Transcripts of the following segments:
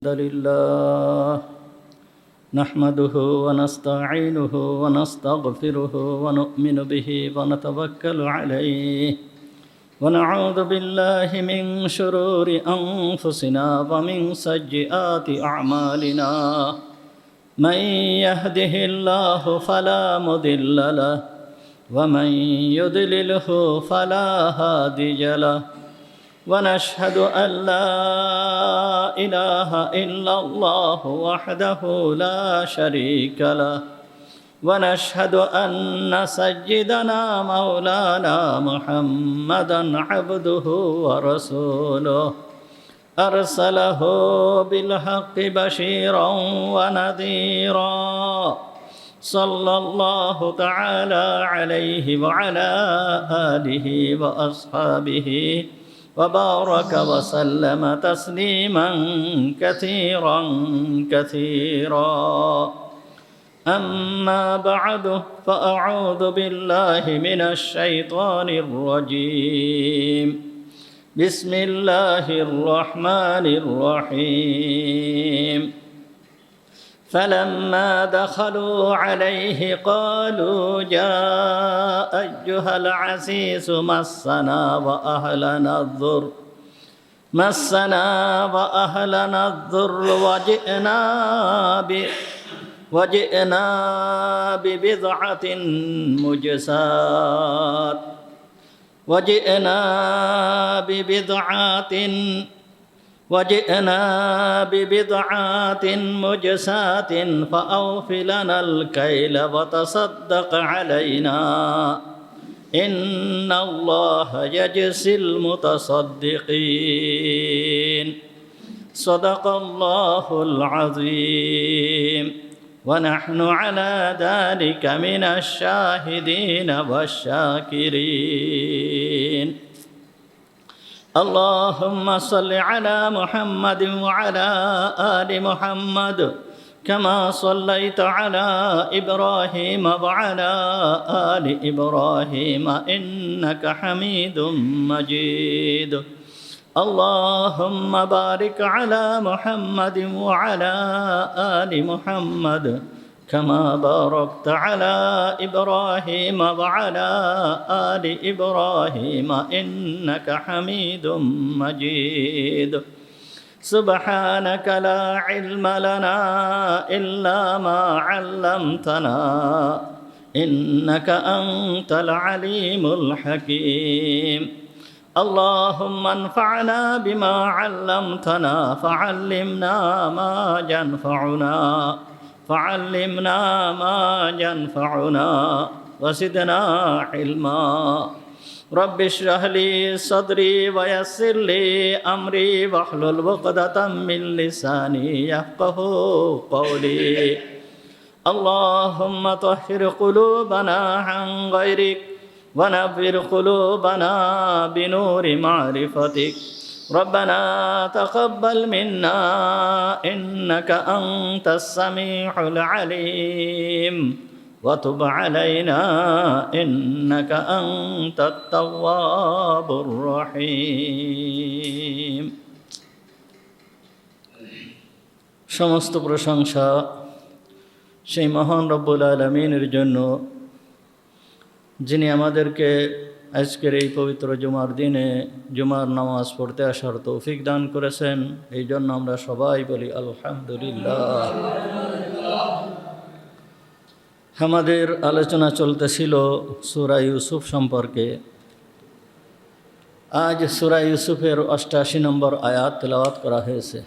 الحمد لله نحمده ونستعينه ونستغفره ونؤمن به ونتوكل عليه ونعوذ بالله من شرور أنفسنا ومن سيئات أعمالنا من يهده الله فلا مضل له ومن يضلله فلا هادي له ونشهد أن لا إله إلا الله وحده لا شريك له ونشهد أن سيدنا مولانا محمدا عبده ورسوله أرسله بالحق بشيرا ونذيرا صلى الله تعالى عليه وعلى آله وأصحابه وبارك وسلم تسليما كثيرا أما بعد فأعوذ بالله من الشيطان الرجيم بسم الله الرحمن الرحيم فلما دخلوا عليه قالوا يا أيها العزيز مسنا وأهلنا الضر وجئنا ببضعة مجسات فأوف لنا الكيل وتصدق علينا إن الله يجزي المتصدقين صدق الله العظيم ونحن على ذلك من الشاهدين والشاكرين اللهم صل على محمد وعلى آل محمد كما صليت على إبراهيم وعلى آل إبراهيم إنك حميد مجيد اللهم بارك على محمد وعلى آل محمد كما باركت على إبراهيم وعلى آل إبراهيم إنك حميد مجيد سبحانك لا علم لنا إلا ما علمتنا إنك أنت العليم الحكيم اللهم انفعنا بما علمتنا فعلمنا ما ينفعنا وزدنا علما رب اشرح لي صدري ويسر لي أمري واحلل عقدة من لساني يفقهوا قولي اللهم طهر قلوبنا عن غيرك ونفر قلوبنا بنور معرفتك ربنا تقبل منا إنك أنت السميع العليم وتب علينا إنك أنت التواب الرحيم সমস্ত প্রশংসা সেই মহান রব্বুল আলামিনের জন্য যিনি আমাদেরকে আজকের এই পবিত্র জুমার দিনে জুমার নামাজ পড়তে আসার তৌফিক দান করেছেন। এই জন্য আমরা সবাই বলি আলহামদুলিল্লাহ। আমাদের আলোচনা চলতেছিল সূরা ইউসুফ সম্পর্কে। আজ সূরা ইউসুফের ৮৮ নম্বর আয়াত তেলাওয়াত করা হয়েছে।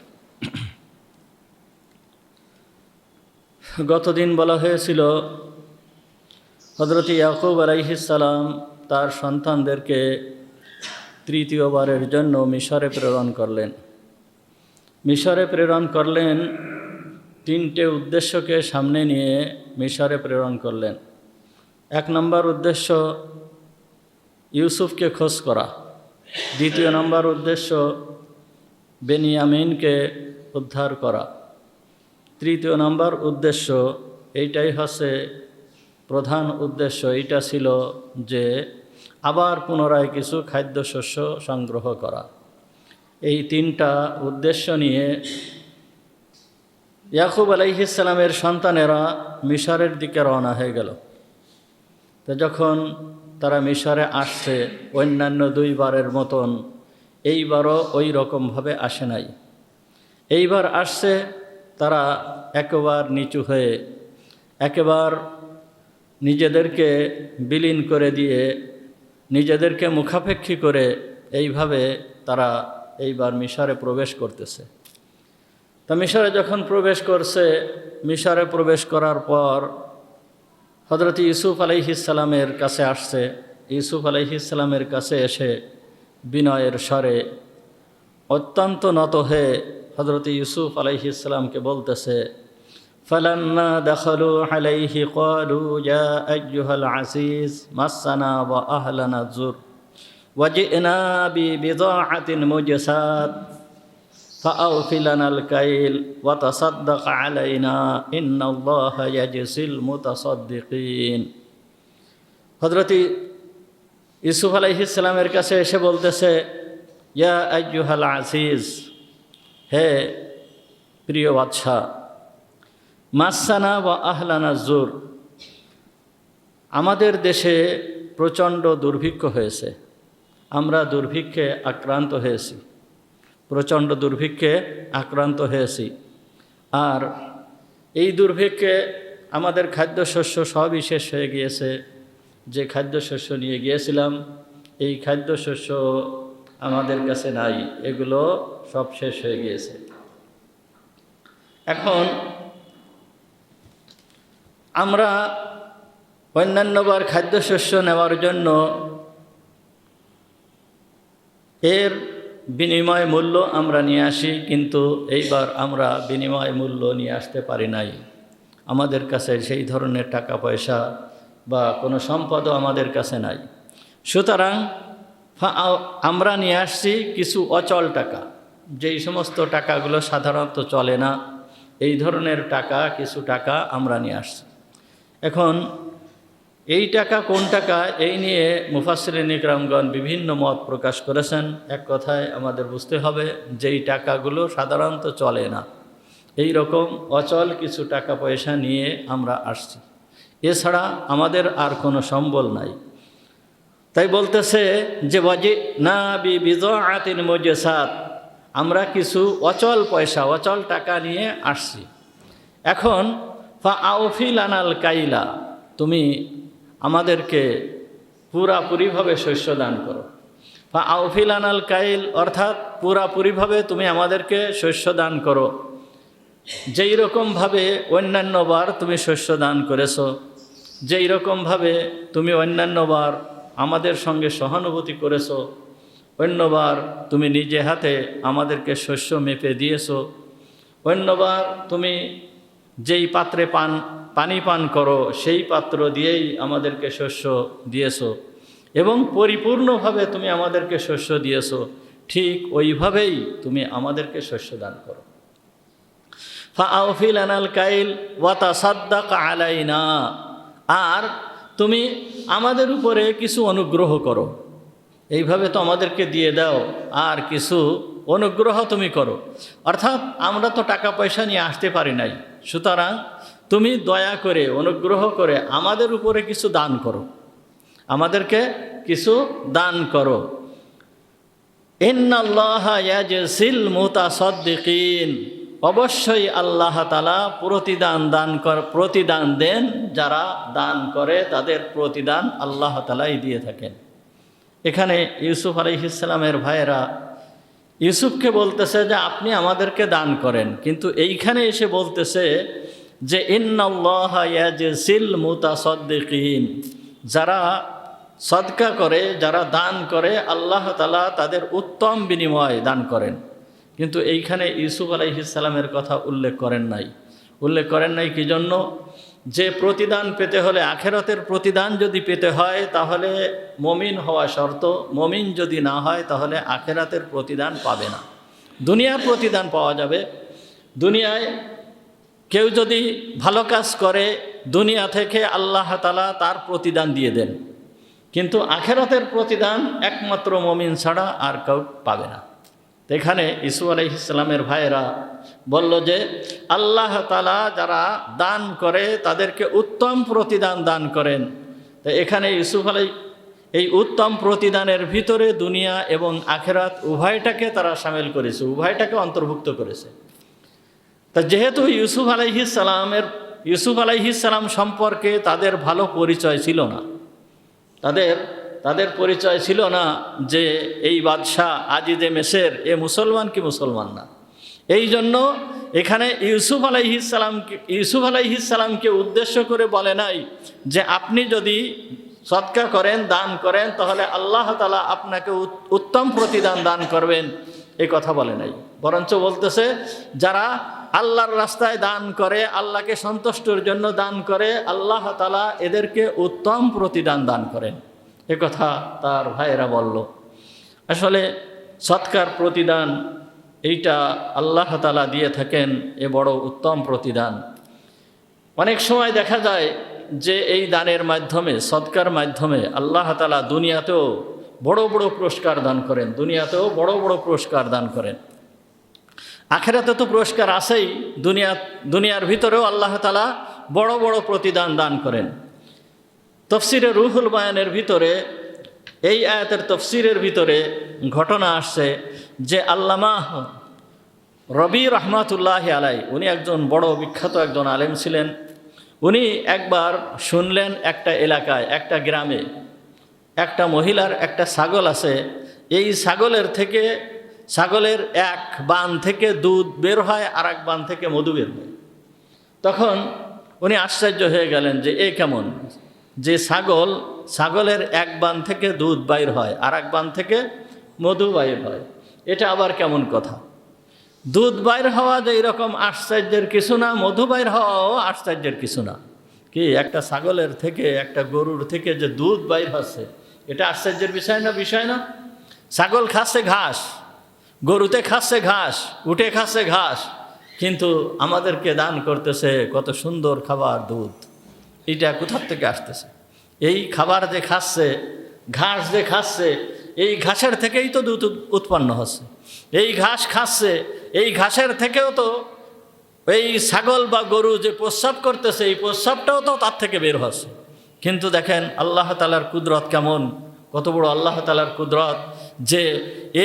গতদিন বলা হয়েছিল হযরত ইয়াকুব আলাইহিস সালাম তার সন্তানদেরকে তৃতীয়বারের জন্য মিশরে প্রেরণ করলেন। তিনটে উদ্দেশ্যকে সামনে নিয়ে মিশরে প্রেরণ করলেন। এক নম্বর উদ্দেশ্য ইউসুফকে খোঁজ করা, দ্বিতীয় নম্বর উদ্দেশ্য বেনিয়ামিনকে উদ্ধার করা, তৃতীয় নম্বর উদ্দেশ্য এইটাই হচ্ছে প্রধান উদ্দেশ্য, এইটা ছিল যে আবার পুনরায় কিছু খাদ্যশস্য সংগ্রহ করা। এই তিনটা উদ্দেশ্য নিয়ে ইয়াকুব আলাইহিস সালামের সন্তানেরা মিশরের দিকে রওনা হয়ে গেল। তো যখন তারা মিশরে আসছে অন্যান্য দুইবারের মতন এইবারও ওই রকমভাবে আসে নাই। এইবার আসছে তারা একেবারে নিচু হয়ে একেবারে নিজেদেরকে বিলীন করে দিয়ে নিজেদেরকে মুখাপেক্ষী করে এইভাবে তারা এইবার মিশরে প্রবেশ করতেছে। তা মিশরে যখন প্রবেশ করছে, মিশরে প্রবেশ করার পর হযরত ইউসুফ আলাইহিস সালামের কাছে আসছে। ইউসুফ আলাইহিস সালামের কাছে এসে বিনয়ের স্বরে অত্যন্ত নত হয়ে হযরত ইউসুফ আলাইহিস সালামকে বলতেছে, ফালাম্মা দাখালু আলাইহি ক্বালু ইয়া আইয়ুহাল আসিস মাসসানা ওয়া আহলানা যুর ওয়া জি'না বিবিদাআতিন মুজসাত ফাআউফি লানাল কাইল ওয়া তাসাদ্দাক আলাইনা ইন্নাল্লাহা ইয়াজজিল মুতাসাদ্দিকিন। হযরত ইউসুফ আলাইহিস সালামের কাছে এসে বলতেছে, ইয়া আইয়ুহাল আসিস, হে প্রিয় বাদশা, মাসসানা ওয়া আহলানা যুর, আমাদের দেশে প্রচণ্ড দুর্ভিক্ষ হয়েছে, আমরা দুর্ভিক্ষে আক্রান্ত হয়েছি, প্রচণ্ড দুর্ভিক্ষে আক্রান্ত হয়েছি। আর এই দুর্ভিক্ষে আমাদের খাদ্যশস্য সবই শেষ হয়ে গিয়েছে। যে খাদ্যশস্য নিয়ে গিয়েছিলাম এই খাদ্যশস্য আমাদের কাছে নাই, এগুলো সব শেষ হয়ে গিয়েছে। এখন আমরা অন্যান্যবার খাদ্যশস্য নেওয়ার জন্য এর বিনিময় মূল্য আমরা নিয়ে আসি, কিন্তু এইবার আমরা বিনিময় মূল্য নিয়ে আসতে পারি নাই। আমাদের কাছে সেই ধরনের টাকা পয়সা বা কোনো সম্পদও আমাদের কাছে নাই। সুতরাং আমরা নিয়ে আসছি কিছু অচল টাকা, যেই সমস্ত টাকাগুলো সাধারণত চলে না, এই ধরনের টাকা, কিছু টাকা আমরা নিয়ে আসছি। এখন এই টাকা কোন টাকা, এই নিয়ে মুফাসসিরিন ইকরামগণ বিভিন্ন মত প্রকাশ করেছেন। এক কথায় আমাদের বুঝতে হবে যেই টাকাগুলো সাধারণত চলে না, এই রকম অচল কিছু টাকা পয়সা নিয়ে আমরা আসছি, এছাড়া আমাদের আর কোনো সম্বল নাই। তাই বলতেছে যে ওয়াজি'না বিবিদাআতিন মুজসাত, আমরা কিছু অচল পয়সা, অচল টাকা নিয়ে আসছি। এখন ফাআউফি লানাল কাইলা, তুমি আমাদেরকে পুরাপুরিভাবে শস্য দান করো। ফাআউফি লানাল কাইল অর্থাৎ পুরাপুরিভাবে তুমি আমাদেরকে শস্য দান করো, যেই রকমভাবে অন্যান্যবার তুমি শস্য দান করেছো, যেই রকমভাবে তুমি অন্যান্যবার আমাদের সঙ্গে সহানুভূতি করেছো, অন্যবার তুমি নিজে হাতে আমাদেরকে শস্য মেপে দিয়েছো, অন্যবার তুমি যেই পাত্রে পানি পান করো সেই পাত্র দিয়েই আমাদেরকে শস্য দিয়েছো, এবং পরিপূর্ণভাবে তুমি আমাদেরকে শস্য দিয়েছো, ঠিক ওইভাবেই তুমি আমাদেরকে শস্য দান করো। ফাআউফি লানাল কাইল ওয়া তাসাদ্দাক আলাইনা, আর তুমি আমাদের উপরে কিছু অনুগ্রহ করো, এইভাবে তো আমাদেরকে দিয়ে দাও, আর কিছু অনুগ্রহ তুমি করো। অর্থাৎ আমরা তো টাকা পয়সা নিয়ে আসতে পারি নাই, সুতরাং তুমি দয়া করে অনুগ্রহ করে আমাদের উপরে কিছু দান করো, আমাদেরকে কিছু দান করো। ইন্নাল্লাহা ইয়াজজিল মুতাসাদ্দিকিন, অবশ্যই আল্লাহ তাআলা প্রতিদান দেন, যারা দান করে তাদের প্রতিদান আল্লাহ তাআলাই দিয়ে থাকেন। এখানে ইউসুফ আলাইহিস সালামের ভাইয়েরা ইউসুফকে বলতেছে যে আপনি আমাদেরকে দান করেন, কিন্তু এইখানে এসে বলতেছে যে ইন্নাল্লাহা ইয়াজজিল মুতাসাদ্দিকিন, যারা সদকা করে, যারা দান করে, আল্লাহ তাআলা তাদের উত্তম বিনিময় দান করেন। কিন্তু এইখানে ইউসুফ আলাইহিস সালামের কথা উল্লেখ করেন নাই কি জন্য? যে প্রতিদান পেতে হলে, আখেরাতের প্রতিদান যদি পেতে হয় তাহলে মমিন হওয়া শর্ত, মমিন যদি না হয় তাহলে আখেরাতের প্রতিদান পাবে না। দুনিয়ার প্রতিদান পাওয়া যাবে, দুনিয়ায় কেউ যদি ভালো কাজ করে দুনিয়া থেকে আল্লাহ তাআলা তার প্রতিদান দিয়ে দেন, কিন্তু আখেরাতের প্রতিদান একমাত্র মমিন ছাড়া আর কেউ পাবে না। এখানে ইউসুফ আলাইহিস সালামের ভাইয়েরা বলল যে আল্লাহ তাআলা যারা দান করে তাদেরকে উত্তম প্রতিদান দান করেন। তো এখানে ইউসুফ এই উত্তম প্রতিদানের ভিতরে দুনিয়া এবং আখিরাত উভয়টাকে তারা শামিল করেছে, উভয়টাকে অন্তর্ভুক্ত করেছে। তা যেহেতু ইউসুফ আলাইহিস সালাম সম্পর্কে তাদের ভালো পরিচয় ছিল না, তাদের পরিচয় ছিল না যে এই বাদশাহ আজিজে মেসের এ মুসলমান কি মুসলমান না। এই জন্য এখানে ইউসুফ আলাইহিস সালামকে উদ্দেশ্য করে বলে নাই যে আপনি যদি সদকা করেন, দান করেন, তাহলে আল্লাহ তাআলা আপনাকে উত্তম প্রতিদান দান করবেন, এই কথা বলে নাই। বরঞ্চ বলতেছে যারা আল্লাহর রাস্তায় দান করে, আল্লাহকে সন্তুষ্টর জন্য দান করে, আল্লাহ তাআলা এদেরকে উত্তম প্রতিদান দান করেন, এ কথা তার ভাইয়েরা বলল। আসলে সৎকার প্রতিদান এইটা আল্লাহ তাআলা দিয়ে থাকেন, এ বড় উত্তম প্রতিদান। অনেক সময় দেখা যায় যে এই দানের মাধ্যমে, সদকার মাধ্যমে আল্লাহ তাআলা দুনিয়াতেও বড় বড় পুরস্কার দান করেন, পুরস্কার দান করেন। আখিরাতে তো পুরস্কার আছেই, দুনিয়ার ভিতরেও আল্লাহ তাআলা বড় বড় প্রতিদান দান করেন। তফসিরে রুহুল বায়ানের ভিতরে, এই আয়াতের তফসিরের ভিতরে ঘটনা আসছে যে আল্লামা রবি রহমাতুল্লাহি আলাই, উনি একজন বড় বিখ্যাত একজন আলেম ছিলেন। উনি একবার শুনলেন একটা এলাকায়, একটা গ্রামে একটা মহিলার একটা ছাগল আছে, এই ছাগলের এক বান থেকে দুধ বের হয়, আর এক বান থেকে মধু বের হয়। তখন উনি আশ্চর্য হয়ে গেলেন যে এ কেমন, যে ছাগলের এক বান থেকে দুধ বাইর হয়, আর এক বান থেকে মধু বাইর হয়, এটা আবার কেমন কথা? দুধ বাইর হওয়া যে এরকম আশ্চর্যের কিছু না, মধু বাইর হওয়াও আশ্চর্যের কিছু না। কি একটা ছাগলের থেকে, একটা গরুর থেকে যে দুধ বাইর হচ্ছে, এটা আশ্চর্যের বিষয় না? ছাগল খাচ্ছে ঘাস, গরুতে খাচ্ছে ঘাস, উঠে খাচ্ছে ঘাস, কিন্তু আমাদেরকে দান করতেছে কত সুন্দর খাবার, দুধ। এইটা কোথার থেকে আসতেছে? এই খাবার যে খাচ্ছে, ঘাস যে খাচ্ছে, এই ঘাসের থেকেই তো দুধ উৎপন্ন হচ্ছে। এই ঘাস খাচ্ছে, এই ঘাসের থেকেও তো এই ছাগল বা গরু যে প্রস্রাব করতেছে, এই প্রস্রাবটাও তো তার থেকে বের হচ্ছে। কিন্তু দেখেন আল্লাহ তাআলার কুদরত কেমন, কত বড় আল্লাহ তাআলার কুদরত, যে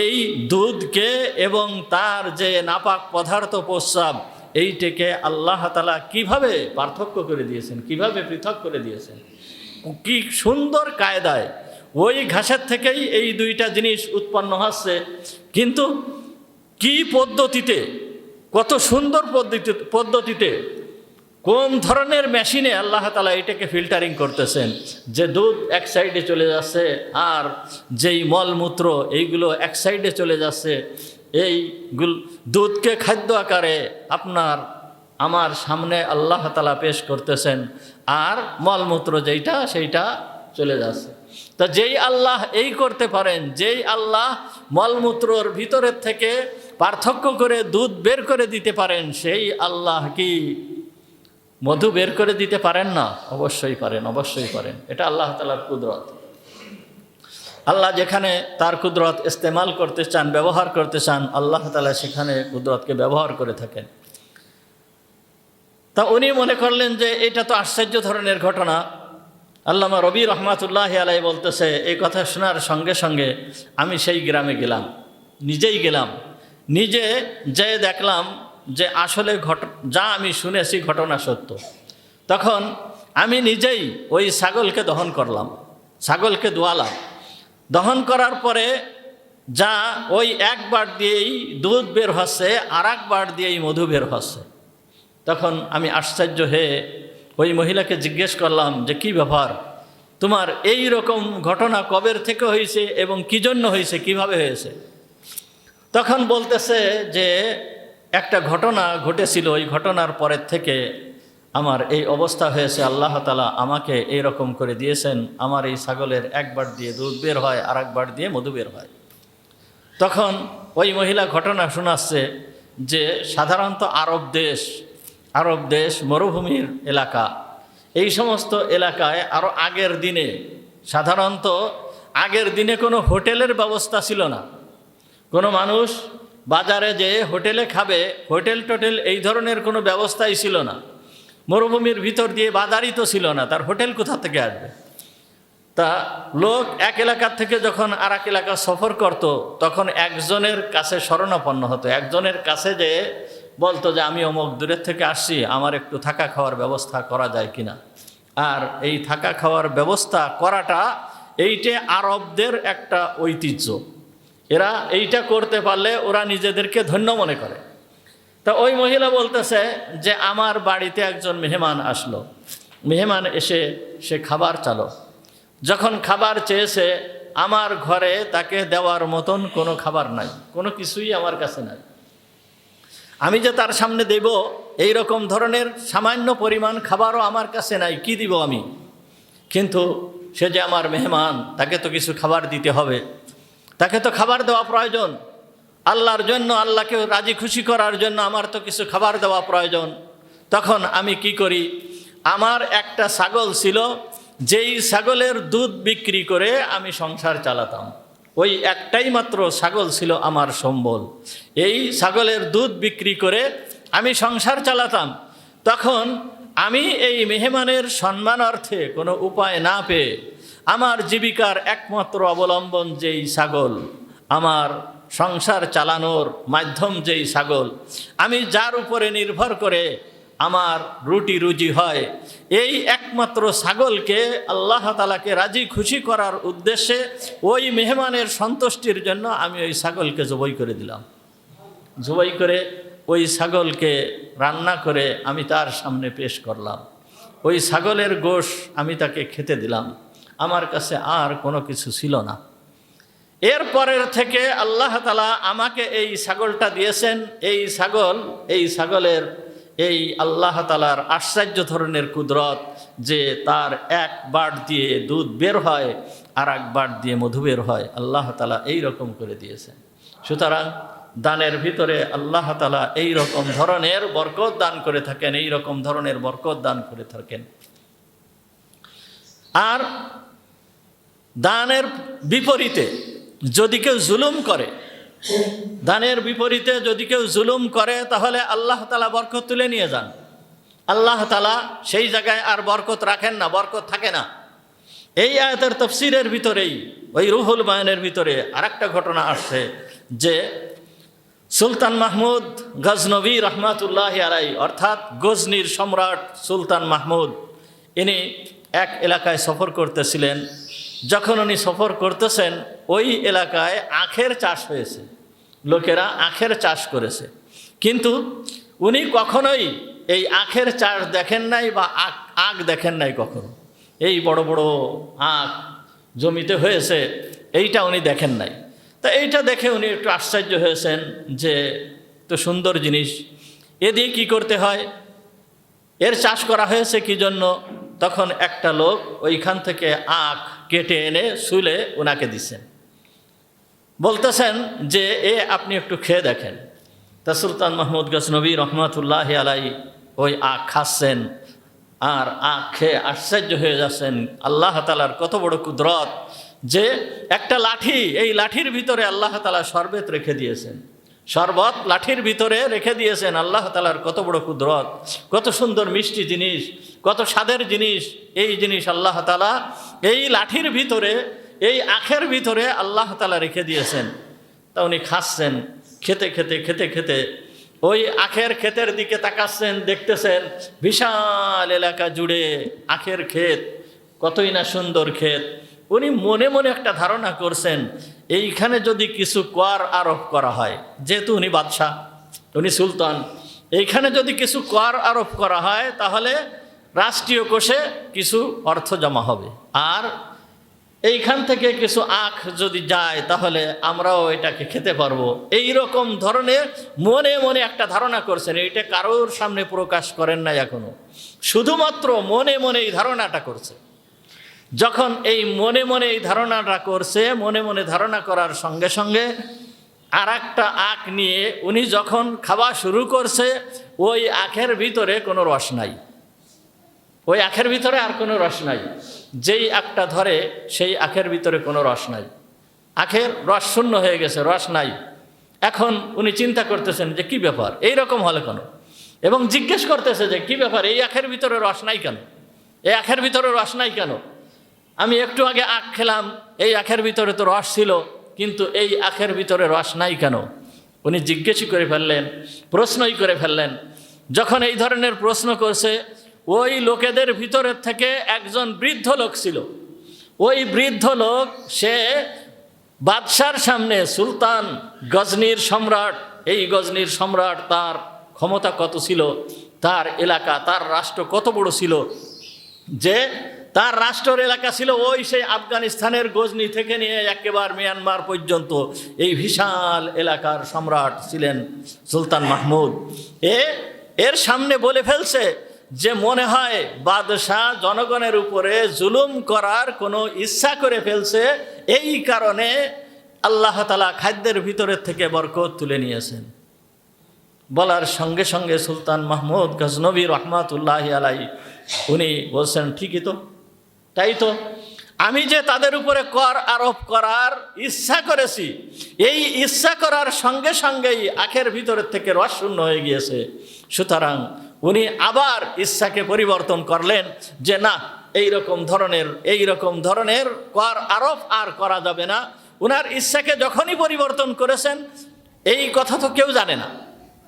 এই দুধকে এবং তার যে নাপাক পদার্থ প্রস্রাব, এইটাকে আল্লাহ তাআলা কিভাবে পার্থক্য করে দিয়েছেন, কিভাবে পৃথক করে দিয়েছেন, কি সুন্দর কায়দায়। ওই ঘাসের থেকেই এই দুইটা জিনিস উৎপন্ন হচ্ছে, কিন্তু কি পদ্ধতিতে, কত সুন্দর পদ্ধতিতে, কোন ধরনের মেশিনে আল্লাহ তাআলা এটাকে ফিল্টারিং করতেছেন, যে দুধ এক সাইডে চলে যাচ্ছে আর যেই মলমূত্র এইগুলো এক সাইডে চলে যাচ্ছে। এই দুধকে খাদ্য আকারে আমার সামনে আল্লাহ তাআলা পেশ করতেছেন, আর মলমূত্র সেইটা চলে যাচ্ছে। তা যেই আল্লাহ এই করতে পারেন, যেই আল্লাহ মলমূত্রর ভিতরের থেকে পার্থক্য করে দুধ বের করে দিতে পারেন, সেই আল্লাহ কি মধু বের করে দিতে পারেন না? অবশ্যই পারেন। এটা আল্লাহ তাআলার কুদরত। আল্লাহ যেখানে তার কুদরত ইস্তেমাল করতে চান, ব্যবহার করতে চান, আল্লাহ তাআলা সেখানে কুদরতকে ব্যবহার করে থাকেন। তা উনি মনে করলেন যে এটা তো আশ্চর্য ধরনের ঘটনা। আল্লামা রবি রহমাতুল্লাহি আলাইহি বলতেছে, এই কথা শোনার সঙ্গে সঙ্গে আমি সেই গ্রামে গেলাম, নিজে যেয়ে দেখলাম যে আসলে যা আমি শুনেছি ঘটনা সত্য। তখন আমি নিজেই ওই ছাগলকে দহন করলাম, ছাগলকে দোয়ালাম। দহন করার পরে যা ওই একবার দিয়েই দুধ বের হচ্ছে, আর একবার দিয়েই মধু বের হচ্ছে। তখন আমি আশ্চর্য হয়ে ওই মহিলাকে জিজ্ঞেস করলাম যে কি ব্যাপার, তোমার এই রকম ঘটনা কবের থেকে হয়েছে এবং কি জন্য হয়েছে, কিভাবে হয়েছে? তখন বলতেছে যে একটা ঘটনা ঘটেছিল, ওই ঘটনার পরের থেকে আমার এই অবস্থা হয়েছে। আল্লাহ তাআলা আমাকে এই রকম করে দিয়েছেন, আমার এই ছাগলের একবার দিয়ে দুধ বের হয়, আর একবার দিয়ে মধু বের হয়। তখন ওই মহিলা ঘটনা শোনাচ্ছে যে সাধারণত আরব দেশ মরুভূমির এলাকা, এই সমস্ত এলাকায় আরও আগের দিনে কোনো হোটেলের ব্যবস্থা ছিল না। কোনো মানুষ বাজারে যে হোটেলে খাবে, হোটেল টোটেল এই ধরনের কোনো ব্যবস্থাই ছিল না। মরুভূমির ভিতর দিয়ে বাজারই তো ছিল না, তার হোটেল কোথা থেকে আসবে? তা লোক এক এলাকার থেকে যখন আর এক এলাকা সফর করত, তখন একজনের কাছে শরণাপন্ন হতো, একজনের কাছে যে বলতো যে আমি অমুক দূরের থেকে আসছি, আমার একটু থাকা খাওয়ার ব্যবস্থা করা যায় কিনা। আর এই থাকা খাওয়ার ব্যবস্থা করাটা এইটা আরবদের একটা ঐতিহ্য। এরা এইটা করতে পারলে ওরা নিজেদেরকে ধন্য মনে করে। তা ওই মহিলা বলতেছে যে আমার বাড়িতে একজন মেহমান আসলো, মেহমান এসে সে খাবার চালো, যখন খাবার চেয়েছে আমার ঘরে তাকে দেওয়ার মতন কোনো খাবার নাই, কোনো কিছুই আমার কাছে নাই। আমি যে তার সামনে দেব এই রকম ধরনের সামান্য পরিমাণ খাবারও আমার কাছে নাই, কি দিব আমি? কিন্তু সে যে আমার মেহমান, তাকে তো কিছু খাবার দিতে হবে, তাকে তো খাবার দেওয়া প্রয়োজন। আল্লাহর জন্য, আল্লাহকে রাজি খুশি করার জন্য আমার তো কিছু খাবার দেওয়া প্রয়োজন। তখন আমি কি করি, আমার একটা ছাগল ছিল, যেই ছাগলের দুধ বিক্রি করে আমি সংসার চালাতাম। ওই একটাই মাত্র ছাগল ছিল আমার সম্বল, এই ছাগলের দুধ বিক্রি করে আমি সংসার চালাতাম। তখন আমি এই মেহমানের সম্মানার্থে কোনো উপায় না পেয়ে আমার জীবিকার একমাত্র অবলম্বন যেই ছাগল, আমার সংসার চালানোর মাধ্যম যেই ছাগল, আমি যার উপরে নির্ভর করে আমার রুটি রুজি হয়, এই একমাত্র ছাগলকে আল্লাহ তাআলাকে রাজি খুশি করার উদ্দেশ্যে ওই মেহমানের সন্তুষ্টির জন্য আমি ওই ছাগলকে জবাই করে দিলাম। জবাই করে ওই ছাগলকে রান্না করে আমি তার সামনে পেশ করলাম। ওই ছাগলের গোশ আমি তাকে খেতে দিলাম। আমার কাছে আর কোনো কিছু ছিল না। এরপরের থেকে আল্লাহ তাআলা আমাকে এই ছাগলটা দিয়েছেন। এই ছাগলের এই আল্লাহ তাআলার আশ্চর্য ধরনের কুদরত, যে তার এক বাট দিয়ে দুধ বের হয় আর এক বাট দিয়ে মধু বের হয়, আল্লাহ তাআলা এই রকম করে দিয়েছেন। সুতরাং দানের ভিতরে আল্লাহ তাআলা এই রকম ধরনের বরকত দান করে থাকেন, এই রকম ধরনের বরকত দান করে থাকেন। আর দানের বিপরীতে যদি কেউ জুলুম করে, দানের বিপরীতে যদি কেউ জুলুম করে, তাহলে আল্লাহ তাআলা বরকত তুলে নিয়ে যান। আল্লাহ তাআলা সেই জায়গায় আর বরকত রাখেন না, বরকত থাকে না। এই আয়াতের তাফসীরের ভিতরেই, ওই রুহুল বায়ানের ভিতরে আরেকটা ঘটনা আসছে যে সুলতান মাহমুদ গজনবী রহমাতুল্লাহি আলাইহি, অর্থাৎ গজনির সম্রাট সুলতান মাহমুদ, ইনি এক এলাকায় সফর করতেছিলেন। যখন উনি সফর করতেছেন, ওই এলাকায় আখের চাষ হয়েছে, লোকেরা আখের চাষ করেছে, কিন্তু উনি কখনোই এই আখের চাষ দেখেন নাই বা আখ দেখেন নাই কখনো। এই বড় বড় আখ জমিতে হয়েছে, এইটা উনি দেখেন নাই। তা এইটা দেখে উনি একটু আশ্চর্য হয়েছেন যে তো সুন্দর জিনিস, এ দিয়ে কী করতে হয়, এর চাষ করা হয়েছে কি জন্য? তখন একটা লোক ওইখান থেকে আখ কেটে এনে শুলে ওনাকে দিছেন, বলতেছেন যে আপনি একটু খেয়ে দেখেন। তা সুলতান মাহমুদ গজনবী রহমাতুল্লাহি আলাইহি ওই আখ খাচ্ছেন, আর আখ খেয়ে আশ্চর্য হয়ে যাচ্ছেন আল্লাহ তাআলার কত বড় কুদরত, যে একটা লাঠি, এই লাঠির ভিতরে আল্লাহ তাআলা শরবত রেখে দিয়েছেন, শরবত লাঠির ভিতরে রেখে দিয়েছেন। আল্লাহ তাআলার কত বড় কুদরত, কত সুন্দর মিষ্টি জিনিস, কত স্বাদের জিনিস, এই জিনিস আল্লাহ তাআলা এই লাঠির ভিতরে, এই আখের ভিতরে আল্লাহ তাআলা রেখে দিয়েছেন। তা উনি খাচ্ছেন, খেতে খেতে খেতে খেতে ওই আখের ক্ষেতের দিকে তাকাচ্ছেন, দেখতেছেন বিশাল এলাকা জুড়ে আখের ক্ষেত, কতই না সুন্দর ক্ষেত। উনি মনে মনে একটা ধারণা করছেন, এইখানে যদি কিছু কর আরোপ করা হয়, যেহেতু উনি বাদশাহ, উনি সুলতান, এইখানে যদি কিছু কর আরোপ করা হয় তাহলে রাষ্ট্রীয় কোষে কিছু অর্থ জমা হবে, আর এইখান থেকে কিছু আখ যদি যায় তাহলে আমরাও এটাকে খেতে পারবো। এই রকম ধরনের মনে মনে একটা ধারণা করছেন, এইটা কারোর সামনে প্রকাশ করেন না এখনো, শুধুমাত্র মনে মনে এই ধারণাটা করছে। যখন এই মনে মনে এই ধারণাটা করছে, মনে মনে ধারণা করার সঙ্গে সঙ্গে আর একটা আখ নিয়ে উনি যখন খাওয়া শুরু করছে, ওই আখের ভিতরে কোনো রস নাই, ওই আখের ভিতরে আর কোনো রস নাই। যেই আখটা ধরে সেই আখের ভিতরে কোনো রস নাই, আখের রস শূন্য হয়ে গেছে, রস নাই। এখন উনি চিন্তা করতেছেন যে কি ব্যাপার, এইরকম হলে কেন, এবং জিজ্ঞেস করতেছে যে কি ব্যাপার, এই আখের ভিতরে রস নাই কেন, এই আখের ভিতরে রস নাই কেন? আমি একটু আগে আখ খেলাম, এই আখের ভিতরে তো রস ছিল, কিন্তু এই আখের ভিতরে রস নাই কেন? উনি জিজ্ঞেসই করে ফেললেন, প্রশ্নই করে ফেললেন। যখন এই ধরনের প্রশ্ন করছে, ওই লোকেদের ভিতরের থেকে একজন বৃদ্ধ লোক ছিল। ওই বৃদ্ধ লোক, সে বাদশার সামনে, সুলতান গজনির সম্রাট, এই গজনির সম্রাট, তার ক্ষমতা কত ছিল, তার এলাকা, তার রাষ্ট্র কত বড় ছিল, যে তার রাষ্ট্রের এলাকা ছিল ওই সেই আফগানিস্তানের গজনি থেকে নিয়ে একেবারে মিয়ানমার পর্যন্ত, এই বিশাল এলাকার সম্রাট ছিলেন সুলতান মাহমুদ। এর সামনে বলে ফেলছে যে মনে হয় বাদশাহ জনগণের উপরে জুলুম করার কোনো ইচ্ছা করে ফেলছে, এই কারণে আল্লাহ তাআলা খাদ্যের ভিতরের থেকে বরকত তুলে নিয়েছেন। বলার সঙ্গে সঙ্গে সুলতান মাহমুদ গজনবী রহমাতুল্লাহি আলাইহি উনি বলছেন, ঠিকই তো, তাই তো, আমি যে তাদের উপরে কর আরোপ করার ইচ্ছা করেছি, এই ইচ্ছা করার সঙ্গে সঙ্গেই আখের ভিতরের থেকে রস শূন্য হয়ে গিয়েছে। সুতরাং উনি আবার ইচ্ছাকে পরিবর্তন করলেন যে না, এই রকম ধরনের কর আরোপ আর করা যাবে না। উনার ইচ্ছাকে যখনই পরিবর্তন করেছেন, এই কথা তো কেউ জানে না,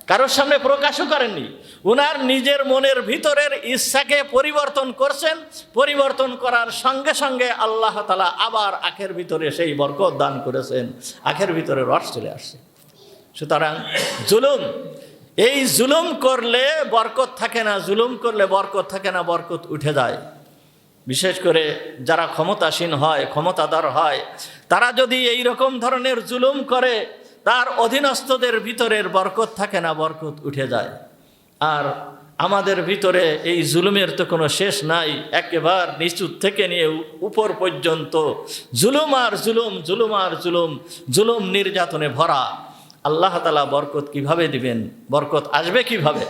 কারোর সামনে প্রকাশও করেননি। উনার নিজের মনের ভিতরের ইচ্ছাকে পরিবর্তন করছেন, পরিবর্তন করার সঙ্গে সঙ্গে আল্লাহ তাআলা আবার আখের ভিতরে সেই বরকত দান করেছেন, আখের ভিতরে রস চলে আসছে। সুতরাং এই জুলুম করলে বরকত থাকে না, জুলুম করলে বরকত থাকে না, বরকত উঠে যায়। বিশেষ করে যারা ক্ষমতাসীন হয়, ক্ষমতাধর হয়, তারা যদি এই রকম ধরনের জুলুম করে, তার অধীনস্থদের ভিতরের বরকত থাকে না, বরকত উঠে যায়। আর আমাদের ভিতরে এই জুলুমের তো কোনো শেষ নাই, একেবারে নিচু থেকে নিয়ে উপর পর্যন্ত জুলুম আর জুলুম, জুলুম আর জুলুম, জুলুম নির্যাতনে ভরা। আল্লাহ তাআলা বরকত কিভাবে দিবেন, বরকত আসবে কিভাবে?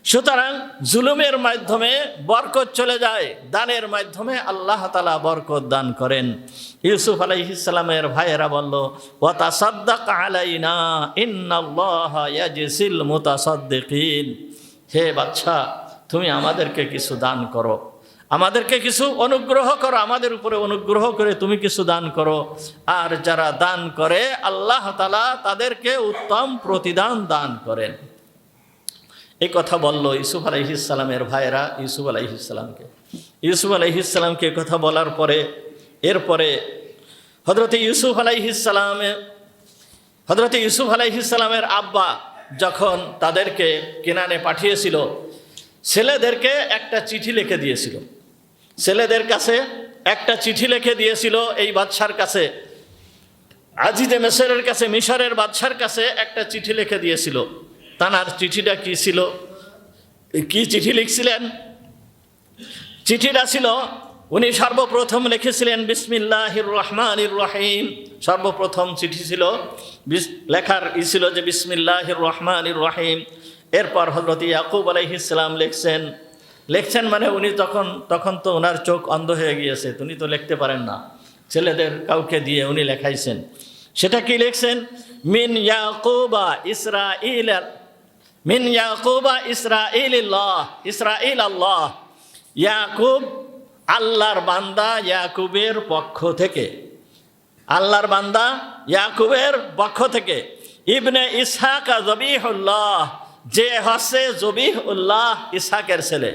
সুতরাং জুলুমের মাধ্যমে বরকত চলে যায়, দানের মাধ্যমে আল্লাহ তাআলা বরকত দান করেন। ইউসুফ আলাইহিস সালামের ভাইয়েরা বলল, ওয়া তাসাদ্দাক আলাইনা ইন্নাল্লাহা ইয়াজসিল মুতাসাদ্দিকিন। হে বাদশা, তুমি আমাদেরকে কিছু দান করো, আমাদেরকে কিছু অনুগ্রহ করো, আমাদের উপরে অনুগ্রহ করে তুমি কিছু দান করো। আর যারা দান করে আল্লাহ তাআলা তাদেরকে উত্তম প্রতিদান দান করেন। এই কথা বলল ইউসুফ আলাইহিস সালামের ভাইয়েরা ইউসুফ আলাইহিস সালামকে। ইউসুফ আলাইহিস সালামকে কথা বলার পরে, এরপরে হযরত ইউসুফ আলাইহিস সালামের আব্বা যখন তাদেরকে কেনানে পাঠিয়েছিল, ছেলেদেরকে একটা চিঠি লিখে দিয়েছিল, ছেলেদের কাছে একটা চিঠি লিখে দিয়েছিল এই বাদশার কাছে, আজিজে মিসরের কাছে, মিশরের বাদশার কাছে একটা চিঠি লিখে দিয়েছিল। তানার চিঠিটা কি ছিল, কি চিঠি লিখছিলেন? চিঠিটা ছিল, উনি সর্বপ্রথম লিখেছিলেন বিসমিল্লাহির রহমানির রহিম। সর্বপ্রথম চিঠি ছিল, লেখার ছিল যে বিসমিল্লাহির রহমানির রহিম। এরপর হযরত ইয়াকুব আলাইহিস সালাম লিখছেন মানে উনি তখন তো ওনার চোখ অন্ধ হয়ে গিয়েছে, উনি তো লিখতে পারেন না, ছেলেদের কাউকে দিয়ে উনি লেখাইছেন। সেটা কি লিখছেন? মিন ইয়াকুবা ইসরাঈলিল্লাহ, ইসরাঈল আল্লাহ, ইয়াকুব আল্লাহর বান্দা, ইয়াকুবের পক্ষ থেকে, আল্লাহর বান্দা ইয়াকুবের পক্ষ থেকে, ইবনে ইসহাক জবিহুল্লাহ, যে হচ্ছে জবিহুল্লাহ, ইসহাকের ছেলে।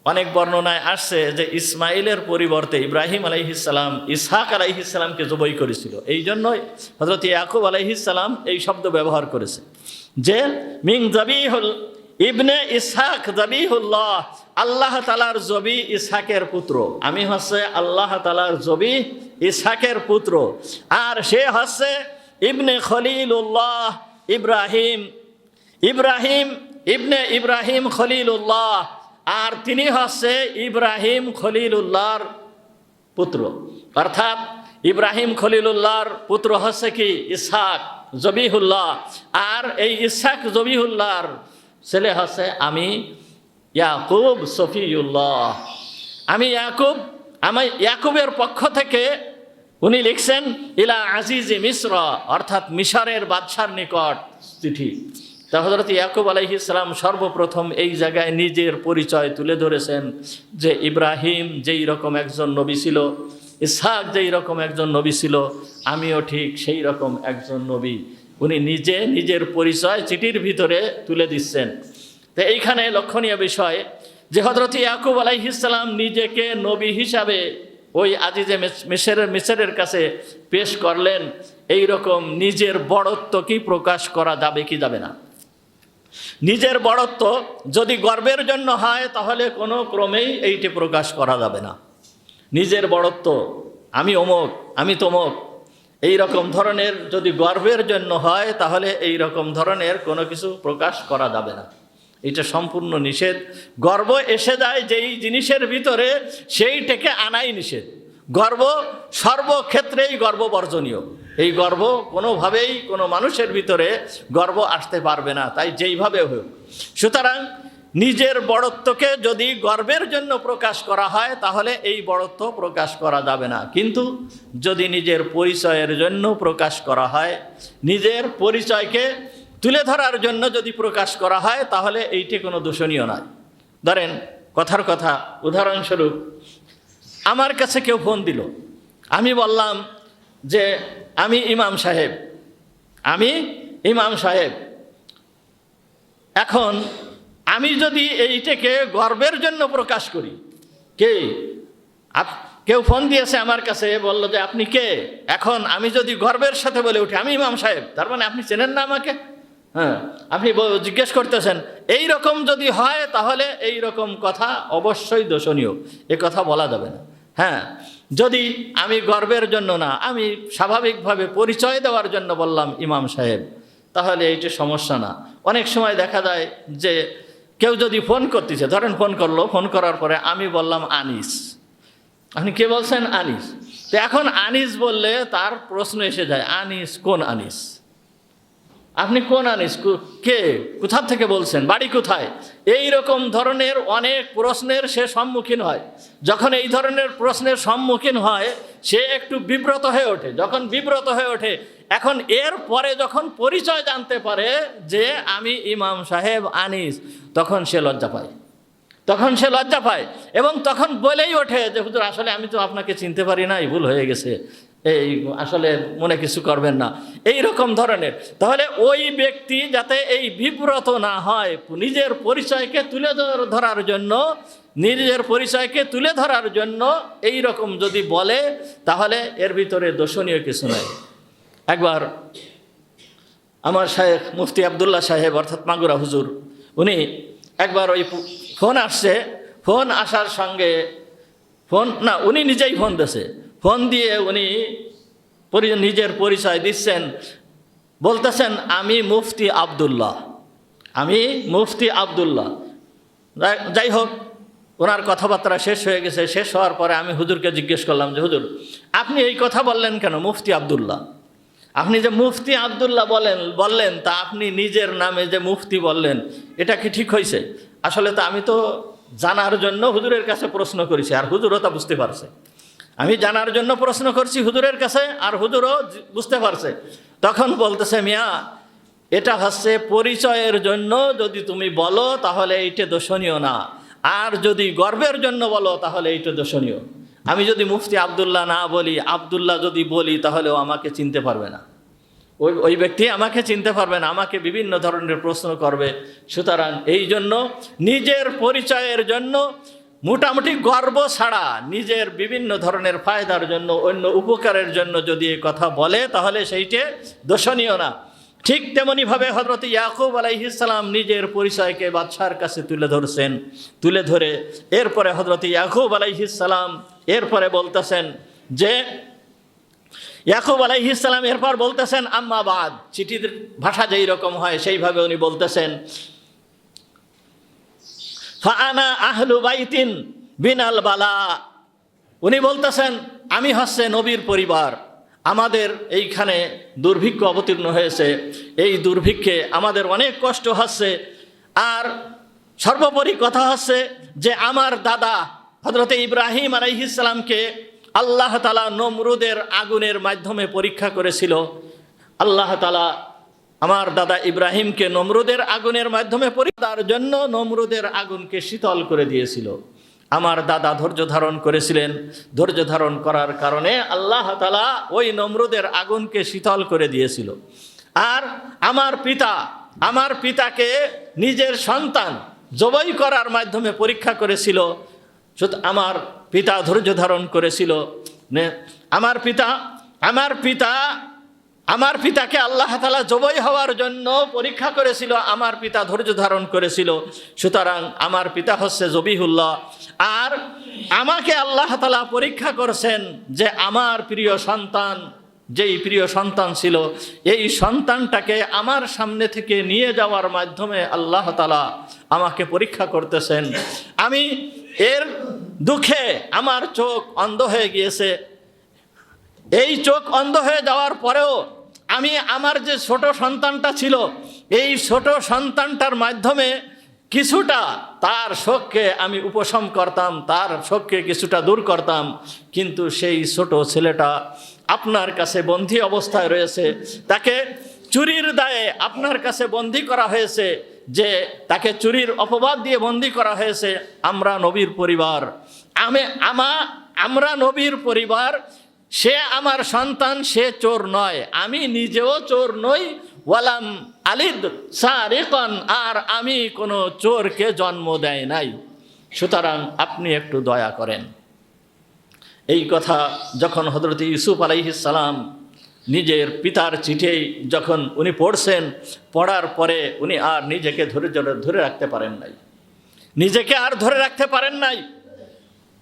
অনেক বর্ণনায় আসছে যে ইসমাইলের পরিবর্তে ইব্রাহিম আলাইহিস সালাম ইসহাক আলাইহিস সালামকে জবাই করেছিল, এই জন্যই হযরত ইয়াকুব আলাইহিস সালাম এই শব্দ ব্যবহার করেছে যে মিন জবিহুল ইবনে ইসহাক জবিহুল্লাহ, আল্লাহ তাআলার জবি ইসহাকের পুত্র। আমি হচ্ছে আল্লাহ তাআলার জবি ইসহাকের পুত্র, আর সে হচ্ছে ইবনে খলিলুল্লাহ ইব্রাহিম, ইবনে ইব্রাহিম খলিলুল্লাহ, আর তিনি হচ্ছে ইব্রাহিম খলিলুল্লাহর পুত্র। অর্থাৎ ইব্রাহিম খলিলুল্লাহর পুত্র হচ্ছে কি ইসহাক জবিহুল্লাহ, আর এই ইসহাক জবিহুল্লাহর ছেলে হচ্ছে আমি ইয়াকুব সফিউল্লাহ। আমি ইয়াকুবের পক্ষ থেকে উনি লিখছেন ইলা আজিজি মিসর, অর্থাৎ মিশরের বাদশার নিকট চিঠি। তা হযরত ইয়াকুব আলাইহিস সালাম সর্বপ্রথম এই জায়গায় নিজের পরিচয় তুলে ধরেছেন যে ইব্রাহিম যেই রকম একজন নবী ছিল, ইসহাক যেই রকম একজন নবী ছিল, আমিও ঠিক সেই রকম একজন নবী। উনি নিজের পরিচয় চিঠির ভিতরে তুলে দিচ্ছেন। তো এইখানে লক্ষণীয় বিষয় যে হযরত ইয়াকুব আলাইহিস সালাম নিজেকে নবী হিসাবে ওই আজিজে মিসরের কাছে পেশ করলেন। এই রকম নিজের বড়ত্ব কি প্রকাশ করা যাবে কি যাবে না? নিজের বড়ত্ব যদি গর্বের জন্য হয় তাহলে কোনো ক্রমেই এইটি প্রকাশ করা যাবে না। নিজের বড়ত্ব, আমি অমুক, আমি তমুক, এই রকম ধরনের যদি গর্বের জন্য হয় তাহলে এই রকম ধরনের কোনো কিছু প্রকাশ করা যাবে না। এটা সম্পূর্ণ নিষেধ। গর্ব এসে যায় যেই জিনিসের ভিতরে, সেইটাকে আনাই নিষেধ। গর্ব সর্বক্ষেত্রেই গর্ব বর্জনীয়। এই গর্ব কোনোভাবেই কোনো মানুষের ভিতরে গর্ব আসতে পারবে না, তাই যেইভাবে হোক। সুতরাং নিজের বড়ত্বকে যদি গর্বের জন্য প্রকাশ করা হয় তাহলে এই বড়ত্ব প্রকাশ করা যাবে না। কিন্তু যদি নিজের পরিচয়ের জন্য প্রকাশ করা হয়, নিজের পরিচয়কে তুলে ধরার জন্য যদি প্রকাশ করা হয় তাহলে এইটি কোনো দূষণীয় নয়। ধরেন কথার কথা, উদাহরণস্বরূপ আমার কাছে কেউ ফোন দিল, আমি বললাম যে আমি ইমাম সাহেব। এখন আমি যদি এইটাকে গর্বের জন্য প্রকাশ করি, কেউ ফোন দিয়েছে আমার কাছে, বলল যে আপনি কে? এখন আমি যদি গর্বের সাথে বলে উঠি আমি ইমাম সাহেব, তার মানে আপনি চেনেন না আমাকে? হ্যাঁ, আপনি জিজ্ঞেস করতেছেন। এই রকম যদি হয় তাহলে এই রকম কথা অবশ্যই দোষণীয়, এ কথা বলা যাবে না। হ্যাঁ, যদি আমি গর্বের জন্য না, আমি স্বাভাবিকভাবে পরিচয় দেওয়ার জন্য বললাম ইমাম সাহেব, তাহলে এইটা সমস্যা না। অনেক সময় দেখা যায় যে কেউ যদি ফোন করতেছে, ধরেন ফোন করলো, ফোন করার পরে আমি বললাম আনিস। আপনি কে বলছেন? আনিস। তো এখন আনিস বললে তার প্রশ্ন এসে যায়, আনিস কোন আনিস? আপনি কোন আনিস? কে? কোথা থেকে বলছেন? বাড়ি কোথায়? এই রকম ধরনের অনেক প্রশ্নের সে সম্মুখীন হয়। যখন এই ধরনের প্রশ্নের সম্মুখীন হয় সে একটু বিব্রত হয়ে ওঠে। যখন বিব্রত হয়ে ওঠে, এখন এর পরে যখন পরিচয় জানতে পারে যে আমি ইমাম সাহেব আনিস, তখন সে লজ্জা পায় এবং তখন বলেই ওঠে যে হুজুর আসলে আমি তো আপনাকে চিনতে পারি নাই, ভুল হয়ে গেছে, এই আসলে মনে কিছু করবেন না, এই রকম ধরনের। তাহলে ওই ব্যক্তি যাতে এই বিব্রত না হয়, নিজের পরিচয়কে তুলে ধরার জন্য এই রকম যদি বলে তাহলে এর ভিতরে দোষণীয় কিছু নাই। একবার আমার শায়েখ মুফতি আবদুল্লাহ সাহেব অর্থাৎ মাগুরা হুজুর, উনি একবার ওই ফোন আসছে, ফোন আসার সঙ্গে উনি নিজেই ফোন দিয়েছে। ফোন দিয়ে উনি নিজের পরিচয় দিচ্ছেন, বলতেছেন আমি মুফতি আবদুল্লাহ। যাই হোক, ওনার কথাবার্তা শেষ হয়ে গেছে। শেষ হওয়ার পরে আমি হুজুরকে জিজ্ঞেস করলাম যে হুজুর আপনি এই কথা বললেন কেন, মুফতি আবদুল্লাহ? আপনি যে মুফতি আবদুল্লাহ বললেন তা আপনি নিজের নামে যে মুফতি বললেন, এটা কি ঠিক হয়েছে? আসলে তো আমি তো জানার জন্য হুজুরের কাছে প্রশ্ন করেছি, আর হুজুরও তা বুঝতে পারছে। আমি জানার জন্য প্রশ্ন করছি হুজুরের কাছে, আর হুজুরও বুঝতে পারছে। তখন বলতেছে, মিয়া এটা হচ্ছে পরিচয়ের জন্য যদি তুমি বলো তাহলে এইটা দোষণীয় না, আর যদি গর্বের জন্য বলো তাহলে এইটা দোষণীয়। আমি যদি মুফতি আবদুল্লাহ না বলি, আবদুল্লাহ যদি বলি, তাহলেও আমাকে চিনতে পারবে না, ওই ব্যক্তি আমাকে চিনতে পারবে না, আমাকে বিভিন্ন ধরনের প্রশ্ন করবে। সুতরাং এই জন্য নিজের পরিচয়ের জন্য মোটামুটি গর্ব ছাড়া নিজের বিভিন্ন ধরনের ফায়দার জন্য, অন্য উপকারের জন্য যদি এই কথা বলে তাহলে সেইটা দোষণীয় না। ঠিক তেমনিভাবে হযরত ইয়াকুব আলাইহিস সালাম নিজের পরিচয়কে বাদশার কাছে তুলে ধরে এরপরে হযরত ইয়াকুব আলাইহিস সালাম এরপরে বলতেছেন যে ইয়াকুব আলাইহিস সালাম এরপর বলতেছেন আম্মা বাদ। চিঠির ভাষা যেই রকম হয় সেইভাবে উনি বলতেছেন ফাআনা আহলু বাইতিন বিনাল বালা। উনি বলতেছেন আমি হচ্ছে নবীর পরিবার, আমাদের এইখানে দুর্ভিক্ষ অবতীর্ণ হয়েছে, এই দুর্ভিক্ষে আমাদের অনেক কষ্ট হচ্ছে। আর সর্বোপরি কথা হচ্ছে যে আমার দাদা হযরত ইব্রাহিম আলাইহিস সালামকে আল্লাহ তাআলা নমরুদের আগুনের মাধ্যমে পরীক্ষা করেছিল। আল্লাহ তাআলা আমার দাদা ইব্রাহিমকে নমরুদের আগুনের মাধ্যমে পরীক্ষার জন্য নমরুদের আগুনকে শীতল করে দিয়েছিল। আমার দাদা ধৈর্য ধারণ করেছিলেন, ধৈর্য ধারণ করার কারণে আল্লাহ তাআলা ওই নমরুদের আগুনকে শীতল করে দিয়েছিল। আর আমার পিতাকে নিজের সন্তান জবাই করার মাধ্যমে পরীক্ষা করেছিল। আমার পিতা ধৈর্য ধারণ করেছিল। আমার পিতাকে আল্লাহ তাআলা জবাই হওয়ার জন্য পরীক্ষা করেছিল, আমার পিতা ধৈর্য ধারণ করেছিল। সুতরাং আমার পিতা হচ্ছে জবিহুল্লাহ। আর আমাকে আল্লাহ তাআলা পরীক্ষা করেছেন যে আমার প্রিয় সন্তান, যেই প্রিয় সন্তান ছিল, এই সন্তানটাকে আমার সামনে থেকে নিয়ে যাওয়ার মাধ্যমে আল্লাহ তাআলা আমাকে পরীক্ষা করতেছেন। আমি এর দুঃখে আমার চোখ অন্ধ হয়ে গিয়েছে। এই চোখ অন্ধ হয়ে যাওয়ার পরেও আমি আমার যে ছোট সন্তানটা ছিল, এই ছোট সন্তানটার মাধ্যমে কিছুটা তার শোককে আমি উপশম করতাম, তার শোককে কিছুটা দূর করতাম। কিন্তু সেই ছোট ছেলেটা আপনার কাছে বন্দী অবস্থায় রয়েছে, তাকে চুরির দায়ে আপনার কাছে বন্দী করা হয়েছে, যে তাকে চুরির অপবাদ দিয়ে বন্দী করা হয়েছে। আমরা নবীর পরিবার, আমরা নবীর পরিবার, সে আমার সন্তান, সে চোর নয়, আমি নিজেও চোর নই। ওয়ালাম আলিদ সারিকান, আর আমি কোনো চোরকে জন্ম দেয় নাই। সুতরাং আপনি একটু দয়া করেন। এই কথা যখন হযরত ইউসুফ আলাইহিস সালাম নিজের পিতার চিঠি যখন উনি পড়ছেন, পড়ার পরে উনি আর নিজেকে ধরে রাখতে পারেন নাই।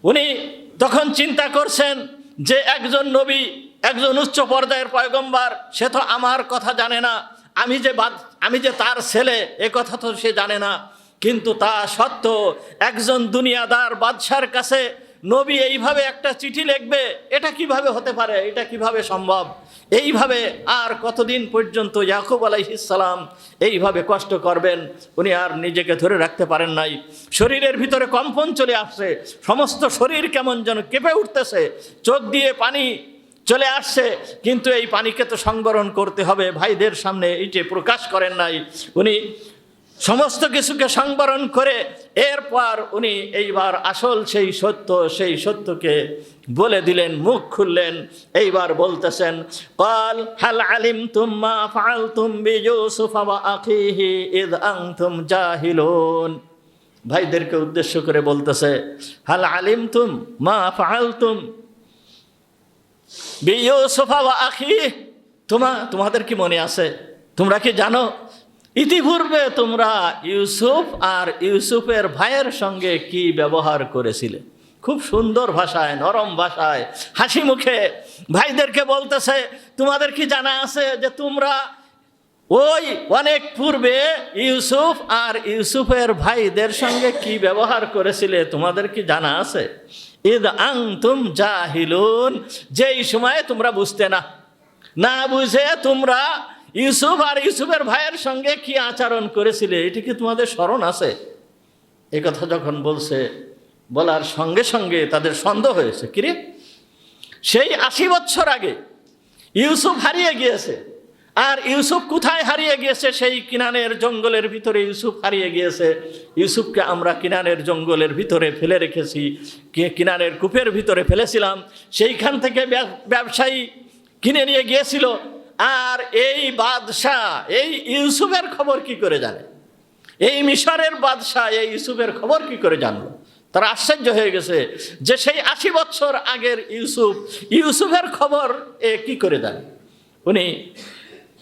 উনি তখন চিন্তা করছেন যে একজন নবী, একজন উচ্চ পর্যায়ের পয়গম্বর, সে তো আমার কথা জানে না, আমি যে তার ছেলে এ কথা তো সে জানে না। কিন্তু তা সত্ত্বেও একজন দুনিয়াদার বাদশার কাছে নবী এইভাবে একটা চিঠি লিখবে, এটা কিভাবে হতে পারে, এটা কিভাবে সম্ভব? এইভাবে আর কতদিন পর্যন্ত ইয়াকুব আলাইহিস সালাম এইভাবে কষ্ট করবেন? উনি আর নিজেকে ধরে রাখতে পারেন নাই। শরীরের ভিতরে কম্পন চলে আসছে, সমস্ত শরীর কেমন যেন কেঁপে উঠতেছে, চোখ দিয়ে পানি চলে আসছে। কিন্তু এই পানিকে তো সংবরণ করতে হবে, ভাইদের সামনে এইটি প্রকাশ করেন নাই। উনি সমস্ত কিছুকে সংবরণ করে এরপর উনি এইবার আসল সেই সত্যকে বলে দিলেন, মুখ খুললেন। এইবার বলতেছেন, ক্বাল হাল আলিমতুম মা ফাআলতুম বিইউসুফ ওয়া আখিহি ইয আনতুম জাহিলুন। ভাইদেরকে উদ্দেশ্য করে বলতেছে, হাল আলিমতুম মা ফাআলতুম বিইউসুফ ওয়া আখিহি, তোমাদের কি মনে আছে, তোমরা কি জানো ইতিপূর্বে তোমরা ইউসুফ আর ইউসুফের ভাইয়ের সঙ্গে কি ব্যবহার করেছিলে? খুব সুন্দর ভাষায়, নরম ভাষায়, হাসি মুখে ভাইদেরকে বলতেছে, তোমাদের কি জানা আছে যে তোমরা ওই অনেক পূর্বে ইউসুফ আর ইউসুফের ভাইদের সঙ্গে কি ব্যবহার করেছিলে? তোমাদের কি জানা আছে? ইদ আনতুম জাহিলুন, যেই সময়ে তোমরা বুঝতে না বুঝে তোমরা ইউসুফ আর ইউসুফের ভাইয়ের সঙ্গে কি আচরণ করেছিলে, এটি কি তোমাদের স্মরণ আছে? এ কথা যখন বলার সঙ্গে সঙ্গে তাদের সন্দেহ হয়েছে, কিরে সেই 80 বছর আগে ইউসুফ হারিয়ে গিয়েছে, আর ইউসুফ কোথায় হারিয়ে গিয়েছে? সেই কিনানের জঙ্গলের ভিতরে ইউসুফ হারিয়ে গিয়েছে। ইউসুফকে আমরা কিনানের জঙ্গলের ভিতরে ফেলে রেখেছি, কিনানের কূপের ভিতরে ফেলেছিলাম, সেইখান থেকে ব্যবসায়ী কিনে নিয়ে গিয়েছিল। আর এই বাদশাহ এই ইউসুফের খবর কি করে জানে? এই মিশরের বাদশাহ এই ইউসুফের খবর কি করে জানলো? তারা আশ্চর্য হয়ে গেছে যে সেই 80 বছর আগের ইউসুফের খবর এ কি করে জানে? উনি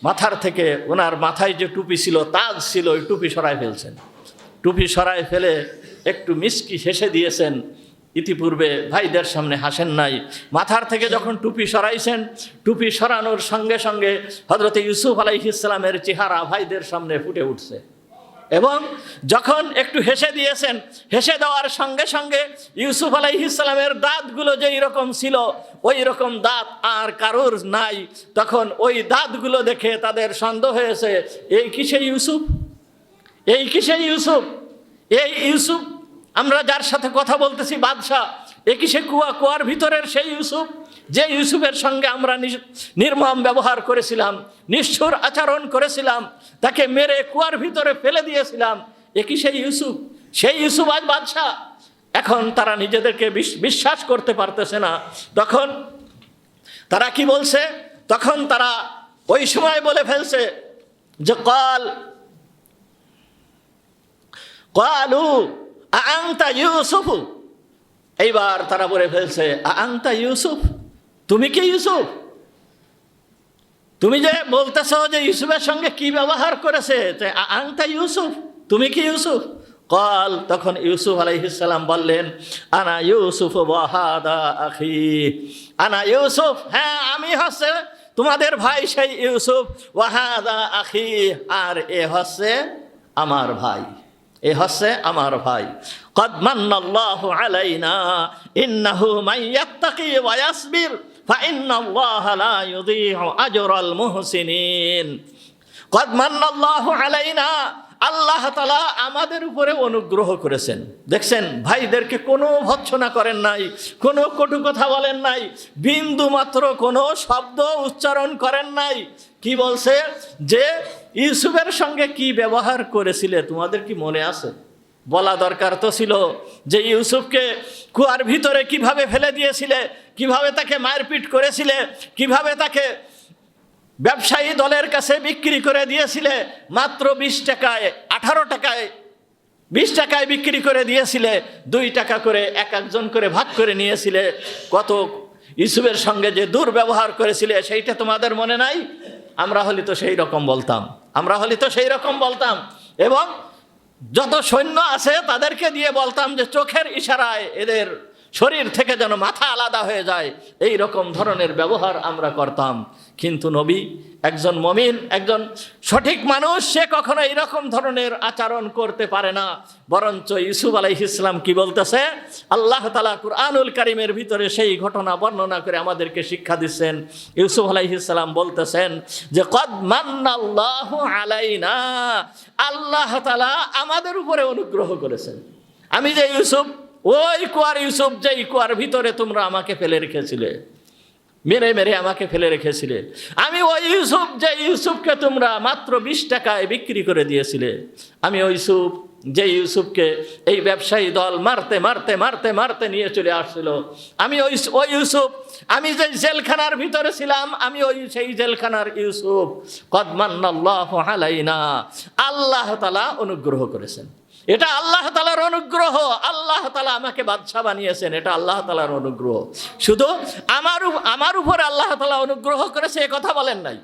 মাথার থেকে, ওনার মাথায় যে টুপি ছিল, তাজ ছিল, ওই টুপি সরায় ফেলছেন। টুপি সরায় ফেলে একটু মিষ্টি হেসে দিয়েছেন। ইতিপূর্বে ভাইদের সামনে হাসেন নাই। মাথার থেকে যখন টুপি সরাইছেন, টুপি সরানোর সঙ্গে সঙ্গে হযরত ইউসুফ আলাইহিস সালামের চেহারা ভাইদের সামনে ফুটে উঠছে। এবং যখন একটু হেসে দিয়েছেন, হেসে দেওয়ার সঙ্গে সঙ্গে ইউসুফ আলাইহিস সালামের দাঁতগুলো যেই রকম ছিল ওই রকম দাঁত আর কারোর নাই। তখন ওই দাঁতগুলো দেখে তাদের সন্দেহ হয়েছে, এই কি সেই ইউসুফ? এই ইউসুফ আমরা যার সাথে কথা বলতেছি বাদশাহ, একই সে কুয়ার ভিতরের সেই ইউসুফ, যে ইউসুফের সঙ্গে আমরা নির্মম ব্যবহার করেছিলাম, নিষ্ঠুর আচরণ করেছিলাম, তাকে মেরে কুয়ার ভিতরে ফেলে দিয়েছিলাম, একই সেই ইউসুফ আজ বাদশা। এখন তারা নিজেদেরকে বিশ্বাস করতে পারতেছে না। তখন তারা কি বলছে? তখন তারা ওই সময় বলে ফেলছে যে ক্বালু আ'আনতা ইউসুফ। এইবার তারা বলে ফেলছে আ'আনতা ইউসুফ, তুমি কি ইউসুফ? তুমি যে বলতেছো যে ইউসুফের সঙ্গে কি ব্যবহার করেছে, আ'আনতা ইউসুফ, তুমি কি ইউসুফ? ক্বাল, তখন ইউসুফ আলাইহিস সালাম বললেন আনা ইউসুফ ওয়া হাদা আখি। আনা ইউসুফ, হ্যাঁ আমি হচ্ছে তোমাদের ভাই সেই ইউসুফ। ওয়া হাদা আখি, আর এ হচ্ছে আমার ভাই, এ হচ্ছে আমার ভাই। ক্বাদ মান্নাল্লাহু আলাইনা ইন্নাহু মান ইয়াত্তাকি ওয়া ইয়াসবির ফাইন্নাল্লাহা লা ইউযীউ আজরাল মুহসিনিন। ক্বাদ মান্নাল্লাহু আলাইনা, আল্লাহ তাআলা আমাদের উপরে অনুগ্রহ করেছেন। দেখছেন, ভাইদেরকে কোনো ভৎসনা করেন নাই, কোনো কটু কথা বলেন নাই, বিন্দু মাত্র কোনো শব্দ উচ্চারণ করেন নাই। কি বলছে? যে ইউসুফের সঙ্গে কি ব্যবহার করেছিলে তোমাদের কি মনে আছে? বলা দরকার তো ছিল যে ইউসুফকে কুয়ার ভিতরে কিভাবে ফেলে দিয়েছিলে, কিভাবে তাকে মারপিট করেছিলে, কিভাবে তাকে ব্যবসায়ী দলের কাছে বিক্রি করে দিয়েছিলে, মাত্র 20 টাকায়, 18 টাকায়, 20 টাকায় বিক্রি করে দিয়েছিলে, 2 টাকা করে এক একজন করে ভাগ করে নিয়েছিলে। কত ইউসুফের সঙ্গে যে দুর্ব্যবহার করেছিলে সেইটা তোমাদের মনে নাই? আমরা হলে তো সেই রকম বলতাম, এবং যত সৈন্য আছে তাদেরকে দিয়ে বলতাম যে চোখের ইশারায় এদের শরীর থেকে যেন মাথা আলাদা হয়ে যায়, এই রকম ধরনের ব্যবহার আমরা করতাম। কিন্তু নবী, একজন মুমিন, একজন সঠিক মানুষ, সে কখনো এইরকম ধরনের আচরণ করতে পারে না। বরঞ্চ ইউসুফ আলাইহিস সালাম কি বলতেছে? আল্লাহ তাআলা কুরআনুল কারীমের ভিতরে সেই ঘটনা বর্ণনা করে আমাদেরকে শিক্ষা দিচ্ছেন। ইউসুফ আলাইহিস সালাম বলতেছেন যে ক্বাদ মান্নাল্লাহু আলাইনা, আল্লাহ তাআলা আমাদের উপরে অনুগ্রহ করেছেন। আমি যে ইউসুফ, ওই কুয়ার ইউসুফ, যেই কুয়ার ভিতরে তোমরা আমাকে ফেলে রেখেছিলে, মেরে মেরে আমাকে ফেলে রেখেছিলে, আমি ওই ইউসুফ, যে ইউসুফকে তোমরা মাত্র 20 টাকায় বিক্রি করে দিয়েছিলে, আমি ওই ইউসুফ, যে ইউসুফকে এই ব্যবসায়ী দল মারতে মারতে মারতে মারতে নিয়ে চলে আসছিল, আমি ওই ইউসুফ, আমি যে জেলখানার ভিতরে ছিলাম, আমি সেই জেলখানার ইউসুফ। ক্বাদ মান্নাল্লাহু আলাইনা, আল্লাহ তাআলা অনুগ্রহ করেছেন। এটা আল্লাহ তাআলার অনুগ্রহ। আল্লাহ তাআলা আমাকে বাদশা বানিয়েছেন, এটা আল্লাহ তাআলার অনুগ্রহ। শুধু আমার উপর আল্লাহ তাআলা অনুগ্রহ করেছে এ কথা বলেন নাই।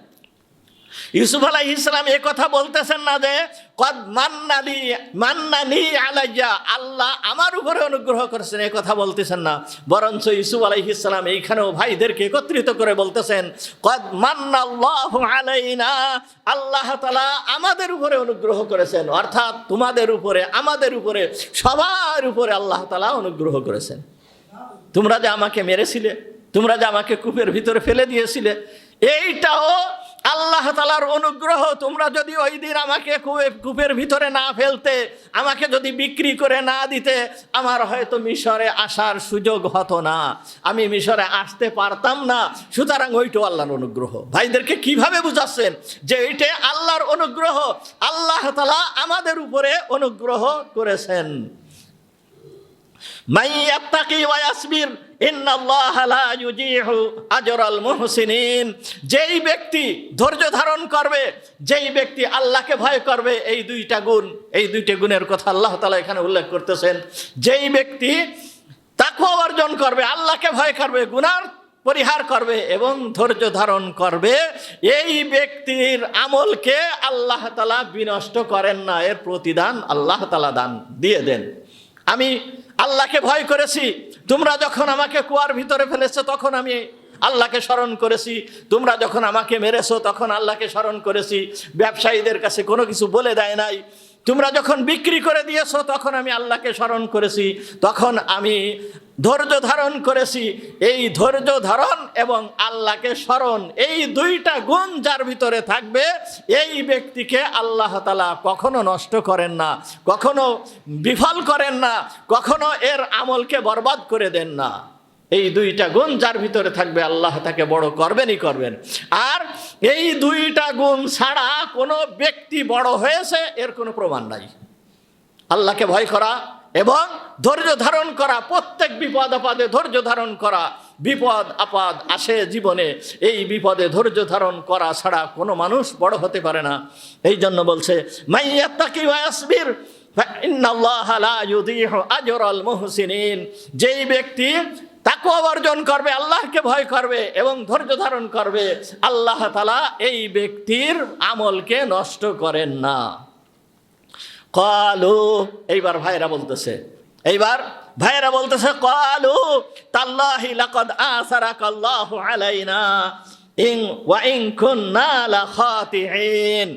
ইউসুফ আলাইহিস সালাম এ কথা বলতেছেন না যে ক্বাদ মান্নানি আলাইয়া, আল্লাহ আমার উপরে অনুগ্রহ করেছেন, এ কথা বলতেছেন না। বরঞ্চ ইউসুফ আলাইহিস সালাম এইখানেও ভাইদেরকে একত্রিত করে বলতেছেন ক্বাদ মান্নাল্লাহু আলাইনা, আল্লাহ তাআলা আমাদের উপরে অনুগ্রহ করেছেন। অর্থাৎ তোমাদের উপরে, আমাদের উপরে, সবার উপরে আল্লাহ তাআলা অনুগ্রহ করেছেন। তোমরা যে আমাকে মেরেছিলে, তোমরা যে আমাকে কূপের ভিতরে ফেলে দিয়েছিলে, এইটাও আল্লাহ তাআলার অনুগ্রহ। তোমরা যদি ওই দিন আমাকে কূপের ভিতরে না ফেলতে, আমাকে যদি বিক্রি করে না দিতে, আমার হয়তো মিশরে আসার সুযোগ হতো না, আমি মিশরে আসতে পারতাম না। সুতরাং ওইটাও আল্লাহর অনুগ্রহ। ভাইদেরকে কিভাবে বুঝাচ্ছেন যে এইটা আল্লাহর অনুগ্রহ, আল্লাহ তাআলা আমাদের উপরে অনুগ্রহ করেছেন। মাইয়াত্তাকি ওয়া ইয়াসবির ইন্নাল্লাহা লা ইউযীউ আজরাল মুহসিনিন, যেই ব্যক্তি ধৈর্য ধারণ করবে, যেই ব্যক্তি আল্লাহকে ভয় করবে, এই দুইটা গুণের কথা আল্লাহ তাআলা এখানে উল্লেখ করতেছেন। যেই ব্যক্তি তাকওয়া অর্জন করবে, আল্লাহকে ভয় করবে, গুনাহ পরিহার করবে এবং ধৈর্য ধারণ করবে, এই ব্যক্তির আমলকে আল্লাহ তাআলা বিনষ্ট করেন না, এর প্রতিদান আল্লাহ তাআলা দিয়ে দেন। আমি আল্লাহকে ভয় করেছি, তোমরা যখন আমাকে কুয়ার ভিতরে ফেলেছো তখন আমি আল্লাহকে স্মরণ করেছি, তোমরা যখন আমাকে মেরেছো তখন আল্লাহকে স্মরণ করেছি, ব্যবসায়ীদের কাছে কোনো কিছু বলে দেয় নাই, তোমরা যখন বিক্রি করে দিয়েছো তখন আমি আল্লাহকে স্মরণ করেছি, তখন আমি ধৈর্য ধারণ করেছি। এই ধৈর্য ধারণ এবং আল্লাহকে স্মরণ, এই দুইটা গুণ যার ভিতরে থাকবে, এই ব্যক্তিকে আল্লাহ তাআলা কখনো নষ্ট করেন না, কখনো বিফল করেন না, কখনো এর আমলকে বরবাদ করে দেন না। এই দুইটা গুণ যার ভিতরে থাকবে, আল্লাহ তাকে বড় করবেনই করবেন। আর এই দুইটা গুণ ছাড়া কোনো ব্যক্তি বড় হয়েছে এর কোনো প্রমাণ নাই। আল্লাহকে ভয় করা এবং ধৈর্য ধারণ করা, প্রত্যেক বিপদ আপদে ধৈর্য ধারণ করা। বিপদ আপদ আসে জীবনে, এই বিপদে ধৈর্য ধারণ করা ছাড়া কোনো মানুষ বড় হতে পারে না। এই জন্য বলছে, মাইয়াত্তাকি ওয়া ইয়াসবির ফাইন্নাল্লাহা লা ইউযীহু আজরাল মুহসিনিন। যেই ব্যক্তি তাকওয়া অর্জন করবে, আল্লাহকে ভয় করবে এবং ধৈর্য ধারণ করবে, আল্লাহ তাআলা এই ব্যক্তির আমলকে নষ্ট করেন না। ক্বালু, এইবার ভাইরা বলতেছে, ক্বালু তাল্লাহি লাকাদ আসারাকাল্লাহু আলাইনা ইন ওয়া ইন কুন্না লাখাতিঈন।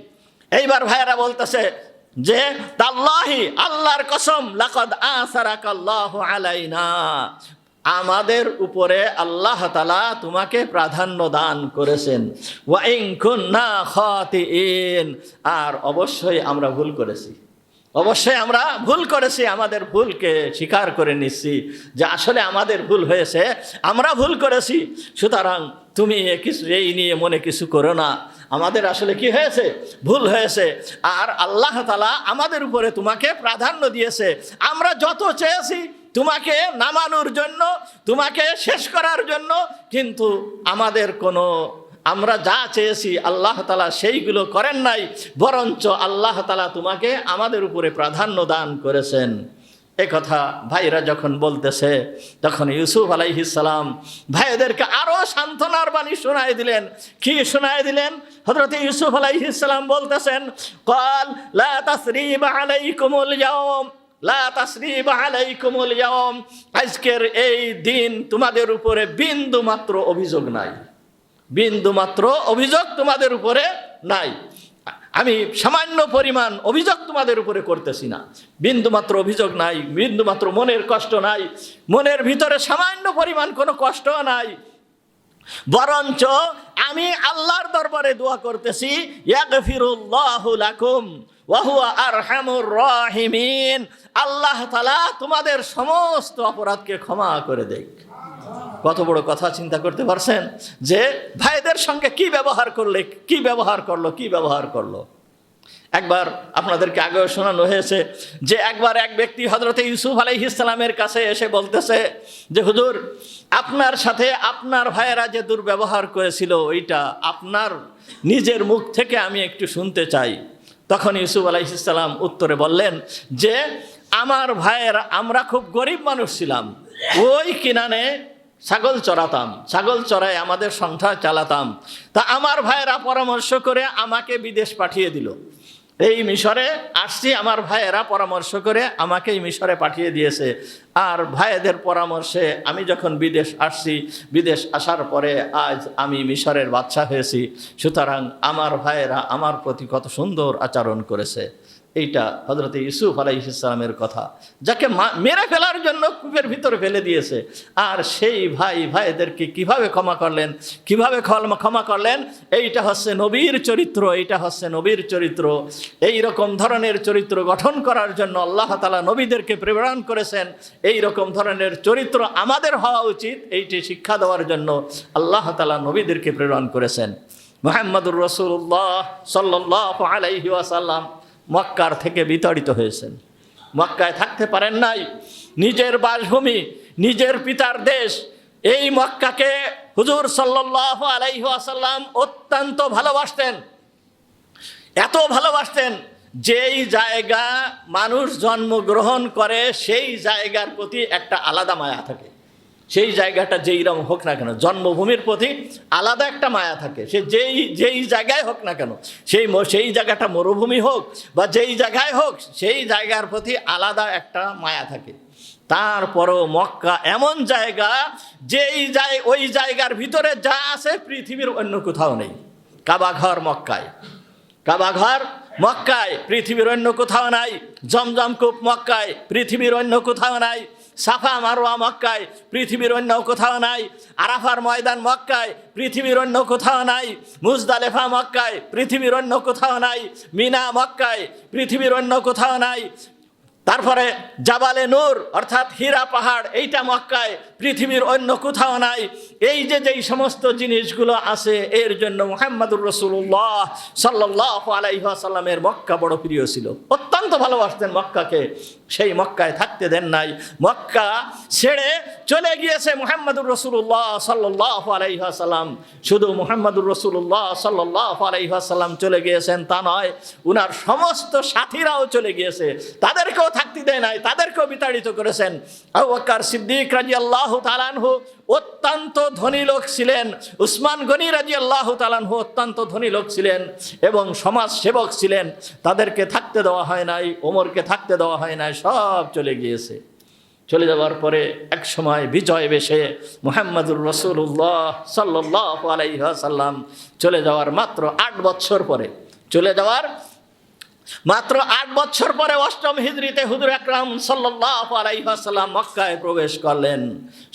এইবার ভাইরা বলতেছে যে তাল্লাহি, আল্লাহর কসম, লাকাদ আসারাকাল্লাহু আলাইনা, আমাদের উপরে আল্লাহ তাআলা তোমাকে প্রাধান্য দান করেছেন। ওয়া ইন কুন্না খাতিঈন, আর অবশ্যই আমরা ভুল করেছি, আমাদের ভুলকে স্বীকার করে নিচ্ছি যে আসলে আমাদের ভুল হয়েছে, আমরা ভুল করেছি। সুতরাং তুমি এই নিয়ে মনে কিছু করো না, আমাদের আসলে কি হয়েছে, ভুল হয়েছে। আর আল্লাহ তাআলা আমাদের উপরে তোমাকে প্রাধান্য দিয়েছে। আমরা যত চেয়েছি তোমাকে নামানোর জন্য, তোমাকে শেষ করার জন্য, কিন্তু আমরা যা চেয়েছি আল্লাহ তাআলা সেইগুলো করেন নাই, বরঞ্চ আল্লাহ তাআলা তোমাকে আমাদের উপরে প্রাধান্য দান করেছেন। এ কথা ভাইরা যখন বলতেছে, তখন ইউসুফ আলাইহিস সালাম ভাইদেরকে আরো সান্ত্বনার বাণী শোনায় দিলেন। কি শোনায় দিলেন? হযরত ইউসুফ আলাইহিস সালাম বলতেছেন, ক্বাল লা তাসরিবা আলাইকুমুল ইয়াওম, লা তাসরিবা আলাইকুমুল ইয়াওম, আজকের এই দিন তোমাদের উপরে বিন্দু মাত্র অভিযোগ নাই, বিন্দু মাত্র অভিযোগ তোমাদের উপরে নাই। আমি সামান্য পরিমাণ অভিযোগ তোমাদের উপরে করতেছি না, বিন্দু মাত্র অভিযোগ নাই, বিন্দু মাত্র মনের কষ্ট নাই, মনের ভিতরে সামান্য পরিমাণ কোনো কষ্ট নাই। বরঞ্চ আমি আল্লাহর দরবারে দোয়া করতেছি, ইয়াগফিরুল্লাহু লাকুম ওয়া হুয়া আরহামুর রাহিমিন, আল্লাহ তাআলা তোমাদের সমস্ত অপরাধকে ক্ষমা করে দেখ। কত বড় কথা চিন্তা করতে পারছেন যে ভাইদের সঙ্গে কি ব্যবহার করলো। একবার আপনাদেরকে আগেও শোনানো হয়েছে যে একবার এক ব্যক্তি হযরত ইউসুফ আলাইহিস সালামের কাছে এসে বলতেছে যে হুজুর, আপনার সাথে আপনার ভাইয়েরা যে দুর্ব্যবহার করেছিল ওইটা আপনার নিজের মুখ থেকে আমি একটু শুনতে চাই। তখন ইউসুফ আলাইহিস সালাম উত্তরে বললেন যে আমার ভাইয়েরা, আমরা খুব গরিব মানুষ ছিলাম, ওই কিনানে ছাগল চড়াতাম, ছাগল চড়ায় আমাদের সংসার চালাতাম। তা আমার ভাইয়েরা পরামর্শ করে আমাকে বিদেশ পাঠিয়ে দিল। এই মিশরে আসছি, আমার ভাইয়েরা পরামর্শ করে আমাকে এই মিশরে পাঠিয়ে দিয়েছে। আর ভাইদের পরামর্শে আমি যখন বিদেশ আসছি, বিদেশ আসার পরে আজ আমি মিশরের বাদশা হয়েছি। সুতরাং আমার ভাইয়েরা আমার প্রতি কত সুন্দর আচরণ করেছে। এইটা হযরত ইউসুফ আলাইহিস সালামের কথা, যাকে মেরে ফেলার জন্য কূপের ভিতরে ফেলে দিয়েছে। আর সেই ভাইদেরকে কিভাবে ক্ষমা করলেন, এইটা হচ্ছে নবীর চরিত্র। এই রকম ধরনের চরিত্র গঠন করার জন্য আল্লাহ তাআলা নবীদেরকে প্রেরণ করেছেন। এই রকম ধরনের চরিত্র আমাদের হওয়া উচিত, এইটি শিক্ষা দেওয়ার জন্য আল্লাহ তাআলা নবীদেরকে প্রেরণ করেছেন। মুহাম্মদুর রাসূলুল্লাহ সাল্লাল্লাহু আলাইহি ওয়াসাল্লাম মক্কার থেকে বিতাড়িত হয়েছেন, মক্কায় থাকতে পারেন নাই। নিজের বাসভূমি, নিজের পিতার দেশ, এই মক্কাকে হুজুর সাল্লাল্লাহু আলাইহি ওয়াসাল্লাম অত্যন্ত ভালোবাসতেন। এত ভালোবাসতেন, যেই জায়গা মানুষ জন্মগ্রহণ করে সেই জায়গার প্রতি একটা আলাদা মায়া থাকে। সেই জায়গাটা যেইরকম হোক না কেন, জন্মভূমির প্রতি আলাদা একটা মায়া থাকে। সে যেই জায়গায় হোক না কেন, সেই জায়গাটা মরুভূমি হোক বা যেই জায়গায় হোক, সেই জায়গার প্রতি আলাদা একটা মায়া থাকে। তারপরও মক্কা এমন জায়গা, ওই জায়গার ভিতরে যা আছে পৃথিবীর অন্য কোথাও নেই। কাবাঘর মক্কায়, পৃথিবীর অন্য কোথাও নাই। জমজম কূপ মক্কায়, পৃথিবীর অন্য কোথাও নাই। সাফা মারওয়া মক্কায়, পৃথিবীর অন্য কোথাও নাই। আরাফার ময়দান মক্কায়, পৃথিবীর অন্য কোথাও নাই। মুজদালেফা মক্কায়, পৃথিবীর অন্য কোথাও নাই। মিনা মক্কায়, পৃথিবীর অন্য কোথাও নাই। তারপরে জাবালে নূর অর্থাৎ হীরা পাহাড়, এইটা মক্কায়, পৃথিবীর অন্য কোথাও নাই। এই যে যেই সমস্ত জিনিসগুলো আছে, এর জন্য মুহাম্মদুর রাসূলুল্লাহ সাল্লাল্লাহু আলাইহি ওয়াসাল্লামের মক্কা বড় প্রিয় ছিল, অত্যন্ত ভালোবাসতেন মক্কাকে। সেই মক্কায় থাকতে দেন নাই। মক্কা ছেড়ে চলে গিয়েছে মুহাম্মদুর রাসূলুল্লাহ সাল্লাল্লাহু আলাইহি ওয়াসাল্লাম। শুধু মুহাম্মদুর রাসূলুল্লাহ সাল্লাল্লাহু আলাইহি ওয়াসাল্লাম চলে গিয়েছেন তা নয়, উনার সমস্ত সাথীরাও চলে গিয়েছে, তাদেরকেও থাকতে দেয় নাই, তাদেরকেও বিতাড়িত করেছেন। আবু বকর সিদ্দিক রাদিয়াল্লাহু তাআলা আনহু অত্যন্ত ধনী লোক ছিলেন। উসমান গনি রাদিয়াল্লাহু তাআলা আনহু অত্যন্ত ধনী লোক ছিলেন এবং সমাজ সেবক ছিলেন, তাদেরকে থাকতে দেওয়া হয় নাই, ওমরকে থাকতে দেওয়া হয় নাই, সব চলে গিয়েছে। চলে যাওয়ার পরে এক সময় বিজয় বেশে মুহাম্মদুর রাসূলুল্লাহ সাল্লাল্লাহু আলাইহি ওয়াসাল্লাম চলে যাওয়ার মাত্র 8 বছর পরে, চলে যাওয়ার মাত্র 8 বছর পরে 8ম হিজরিতে হুজুর আকরাম সাল্লাল্লাহু আলাইহি ওয়াসাল্লাম মক্কায় প্রবেশ করলেন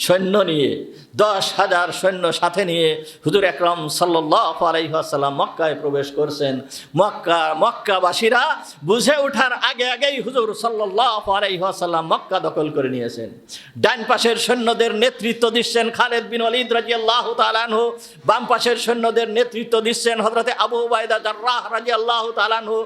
সৈন্য নিয়ে। 10,000 সৈন্য সাথে নিয়ে হুজুর আকরাম সাল্লাল্লাহু আলাইহি ওয়াসাল্লাম মক্কায় প্রবেশ করছেন। মক্কাবাসীরা বুঝে ওঠার আগে আগেই হুজুর সাল্লাল্লাহু আলাইহি ওয়াসাল্লাম মক্কা দখল করে নিয়েছেন। ডান পাশের সৈন্যদের নেতৃত্ব দিচ্ছেন খালিদ বিন ওয়ালিদ রাদিয়াল্লাহু তাআলা আনহু, বাম পাশের সৈন্যদের নেতৃত্ব দিচ্ছেন হযরতে আবু উবাইদা জাররাহ রাদিয়াল্লাহু তাআলা আনহু।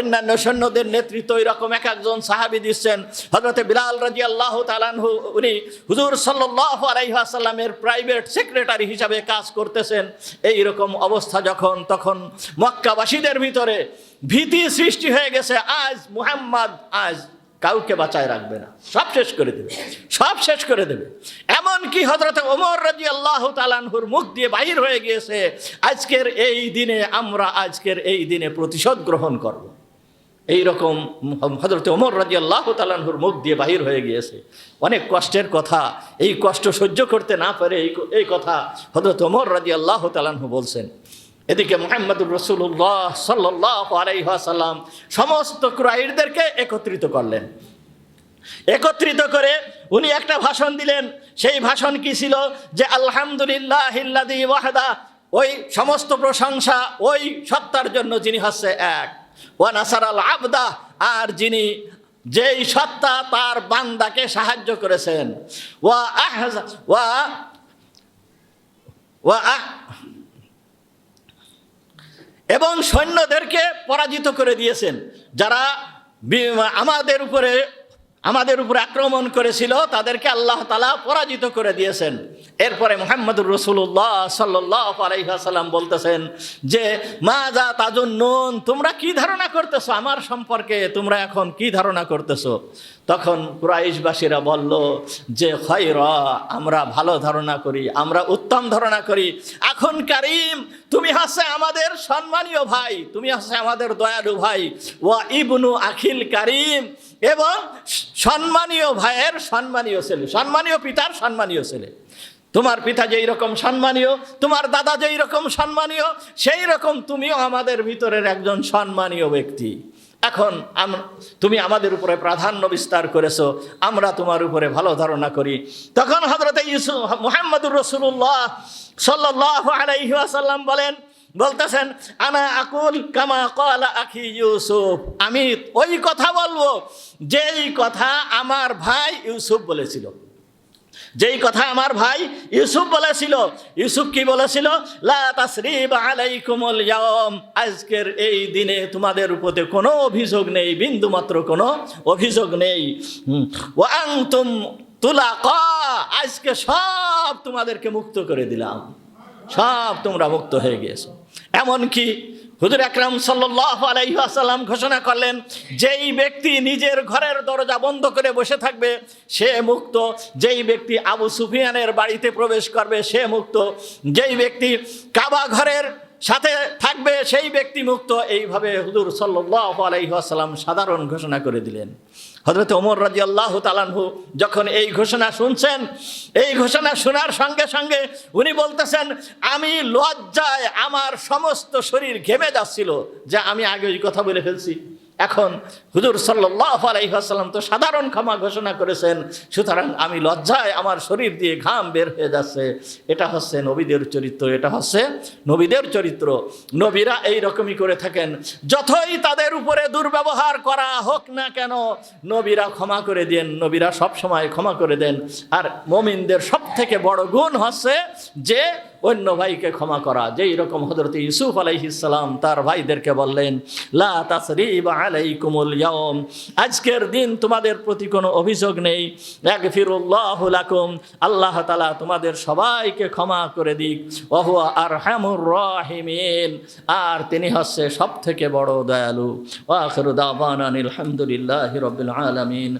অন্যান্য সৈন্যদের নেতৃত্ব এরকম এক একজন সাহাবী দিচ্ছেন। হযরতে বিলাল রাদিয়াল্লাহু তাআলা আনহু, উনি হুজুর সাল্লাল্লাহু আলাইহি ওয়াসাল্লামের প্রাইভেট সেক্রেটারি হিসাবে কাজ করতেছেন। এই রকম অবস্থা যখন, তখন মক্কাবাসীদের ভিতরে ভীতি সৃষ্টি হয়ে গেছে, আজ মুহাম্মদ আজ কাউকে বাঁচায় রাখবে না, সব শেষ করে দেবে, সব শেষ করে দেবে। এমনকি হযরতে ওমর রাদিয়াল্লাহু তাআলা আনহুর মুখ দিয়ে বাহির হয়ে গিয়েছে, আজকের এই দিনে আমরা আজকের এই দিনে প্রতিশোধ গ্রহণ করব। এইরকম হযরতে ওমর রাদিয়াল্লাহু তাআলা আনহুর মুখ দিয়ে বাহির হয়ে গিয়েছে। অনেক কষ্টের কথা, এই কষ্ট সহ্য করতে না পারে এই কথা হযরতে ওমর রাদিয়াল্লাহু তাআলা আনহু বলছেন। এদিকে মুহাম্মদুর রাসূলুল্লাহ সাল্লাল্লাহু আলাইহি ওয়াসাল্লাম সমস্ত কুরাইশদেরকে একত্রিত করলেন। একত্রিত করে উনি একটা ভাষণ দিলেন। সেই ভাষণ কি ছিল? যে আলহামদুলিল্লাহিল্লাযী ওয়াহদা, ওই সমস্ত প্রশংসা ওই সত্তার জন্য যিনি হচ্ছে এক, ওয়া নাসারাল আবদা, আর যিনি যেই সত্তা তার বান্দাকে সাহায্য করেছেন, এবং সৈন্যদেরকে পরাজিত করে দিয়েছেন। যারা আমাদের উপরে আক্রমণ করেছিল তাদেরকে আল্লাহ তাআলা পরাজিত করে দিয়েছেন। এরপরে মুহাম্মদুর রাসূলুল্লাহ সাল্লাল্লাহু আলাইহি ওয়াসাল্লাম বলতেছেন যে মাযা তাজুন্নুন, তোমরা কি ধারণা করতেছো আমার সম্পর্কে, তোমরা এখন কি ধারণা করতেছো? তখন কুরাইশবাসীরা বলল যে খায়রা, আমরা ভালো ধারণা করি, আমরা উত্তম ধারণা করি। এখন কারিম, তুমি হচ্ছে আমাদের সম্মানীয় ভাই, তুমি হচ্ছে আমাদের দয়ালু ভাই, ওয়া ইবনু আখিল কারিম, এবং সম্মানীয় ভাইয়ের সম্মানীয় ছেলে, সম্মানীয় পিতার সম্মানীয় ছেলে। তোমার পিতা যেই রকম সম্মানীয়, তোমার দাদা যেই রকম সম্মানীয়, সেই রকম তুমিও আমাদের ভিতরের একজন সম্মানীয় ব্যক্তি। এখন তুমি আমাদের উপরে প্রাধান্য বিস্তার করেছো, আমরা তোমার উপরে ভালো ধারণা করি। তখন হযরতে মুহাম্মদুর রাসূলুল্লাহ সাল্লাল্লাহু আলাইহি ওয়াসাল্লাম বলতেছেন আনা আকুল কামা ক্বালা আখি ইউসুফ, আমি ওই কথা বলবো যেই কথা আমার ভাই ইউসুফ বলেছিল, যেই কথা আমার ভাই ইউসুফ বলেছিল। ইউসুফ কি বলেছিল? লা তাসরিবা আলাইকুমুল ইয়াওম, আজকের এই দিনে তোমাদের উপরে কোনো অভিযোগ নেই, বিন্দুমাত্র কোনো অভিযোগ নেই। ওয়া আনতুম তুলাকা, আজকে সব তোমাদেরকে মুক্ত করে দিলাম, সব তোমরা মুক্ত হয়ে গিয়েছো। এমনকি হুজুর আকরাম সাল্লাল্লাহু আলাইহি ওয়াসাল্লাম ঘোষণা করলেন, যেই ব্যক্তি নিজের ঘরের দরজা বন্ধ করে বসে থাকবে সে মুক্ত, যেই ব্যক্তি আবু সুফিয়ানের বাড়িতে প্রবেশ করবে সে মুক্ত, যেই ব্যক্তি কাবা ঘরের সাথে থাকবে সেই ব্যক্তি মুক্ত। এইভাবে হুজুর সাল্লাল্লাহু আলাইহি ওয়াসাল্লাম সাধারণ ঘোষণা করে দিলেন। হযরত ওমর রাদিয়াল্লাহু তাআলা আনহু যখন এই ঘোষণা শুনছেন, এই ঘোষণা শোনার সঙ্গে সঙ্গে উনি বলতেছেন, আমি লজ্জায় আমার সমস্ত শরীর ঘেমে যাচ্ছিল যে আমি আগে ওই কথা বলে ফেলছি, এখন হুজুর সাল্লাল্লাহু আলাইহি ওয়াসাল্লাম তো সাধারণ ক্ষমা ঘোষণা করেছেন, সুতরাং আমি লজ্জায় আমার শরীর দিয়ে ঘাম বের হয়ে যাচ্ছে। এটা হচ্ছে নবীদের চরিত্র, এটা হচ্ছে নবীদের চরিত্র। নবীরা এই রকমই করে থাকেন, যতই তাদের উপরে দুর্ব্যবহার করা হোক না কেন নবীরা ক্ষমা করে দেন, নবীরা সব সময় ক্ষমা করে দেন। আর মুমিনদের সব থেকে বড় গুণ হচ্ছে যে অন্য ভাইকে ক্ষমা করা। যেই রকম হযরত ইউসুফ আলাইহিস সালাম তার ভাইদেরকে বললেন, লা তাসরিবা আলাইকুমুল ইয়াউম, আজকের দিন তোমাদের প্রতি কোনো অভিযোগ নেই, ইয়াগফিরুল্লাহু লাকুম, আল্লাহ তাআলা তোমাদের সবাইকে ক্ষমা করে দিক, ওয়া হুয়া আরহামুর রাহিমিন, আর তিনি হচ্ছে সব থেকে বড় দয়ালু। ওয়া আখিরু দাওয়ানা আলহামদুলিল্লাহি রাব্বিল আলামিন।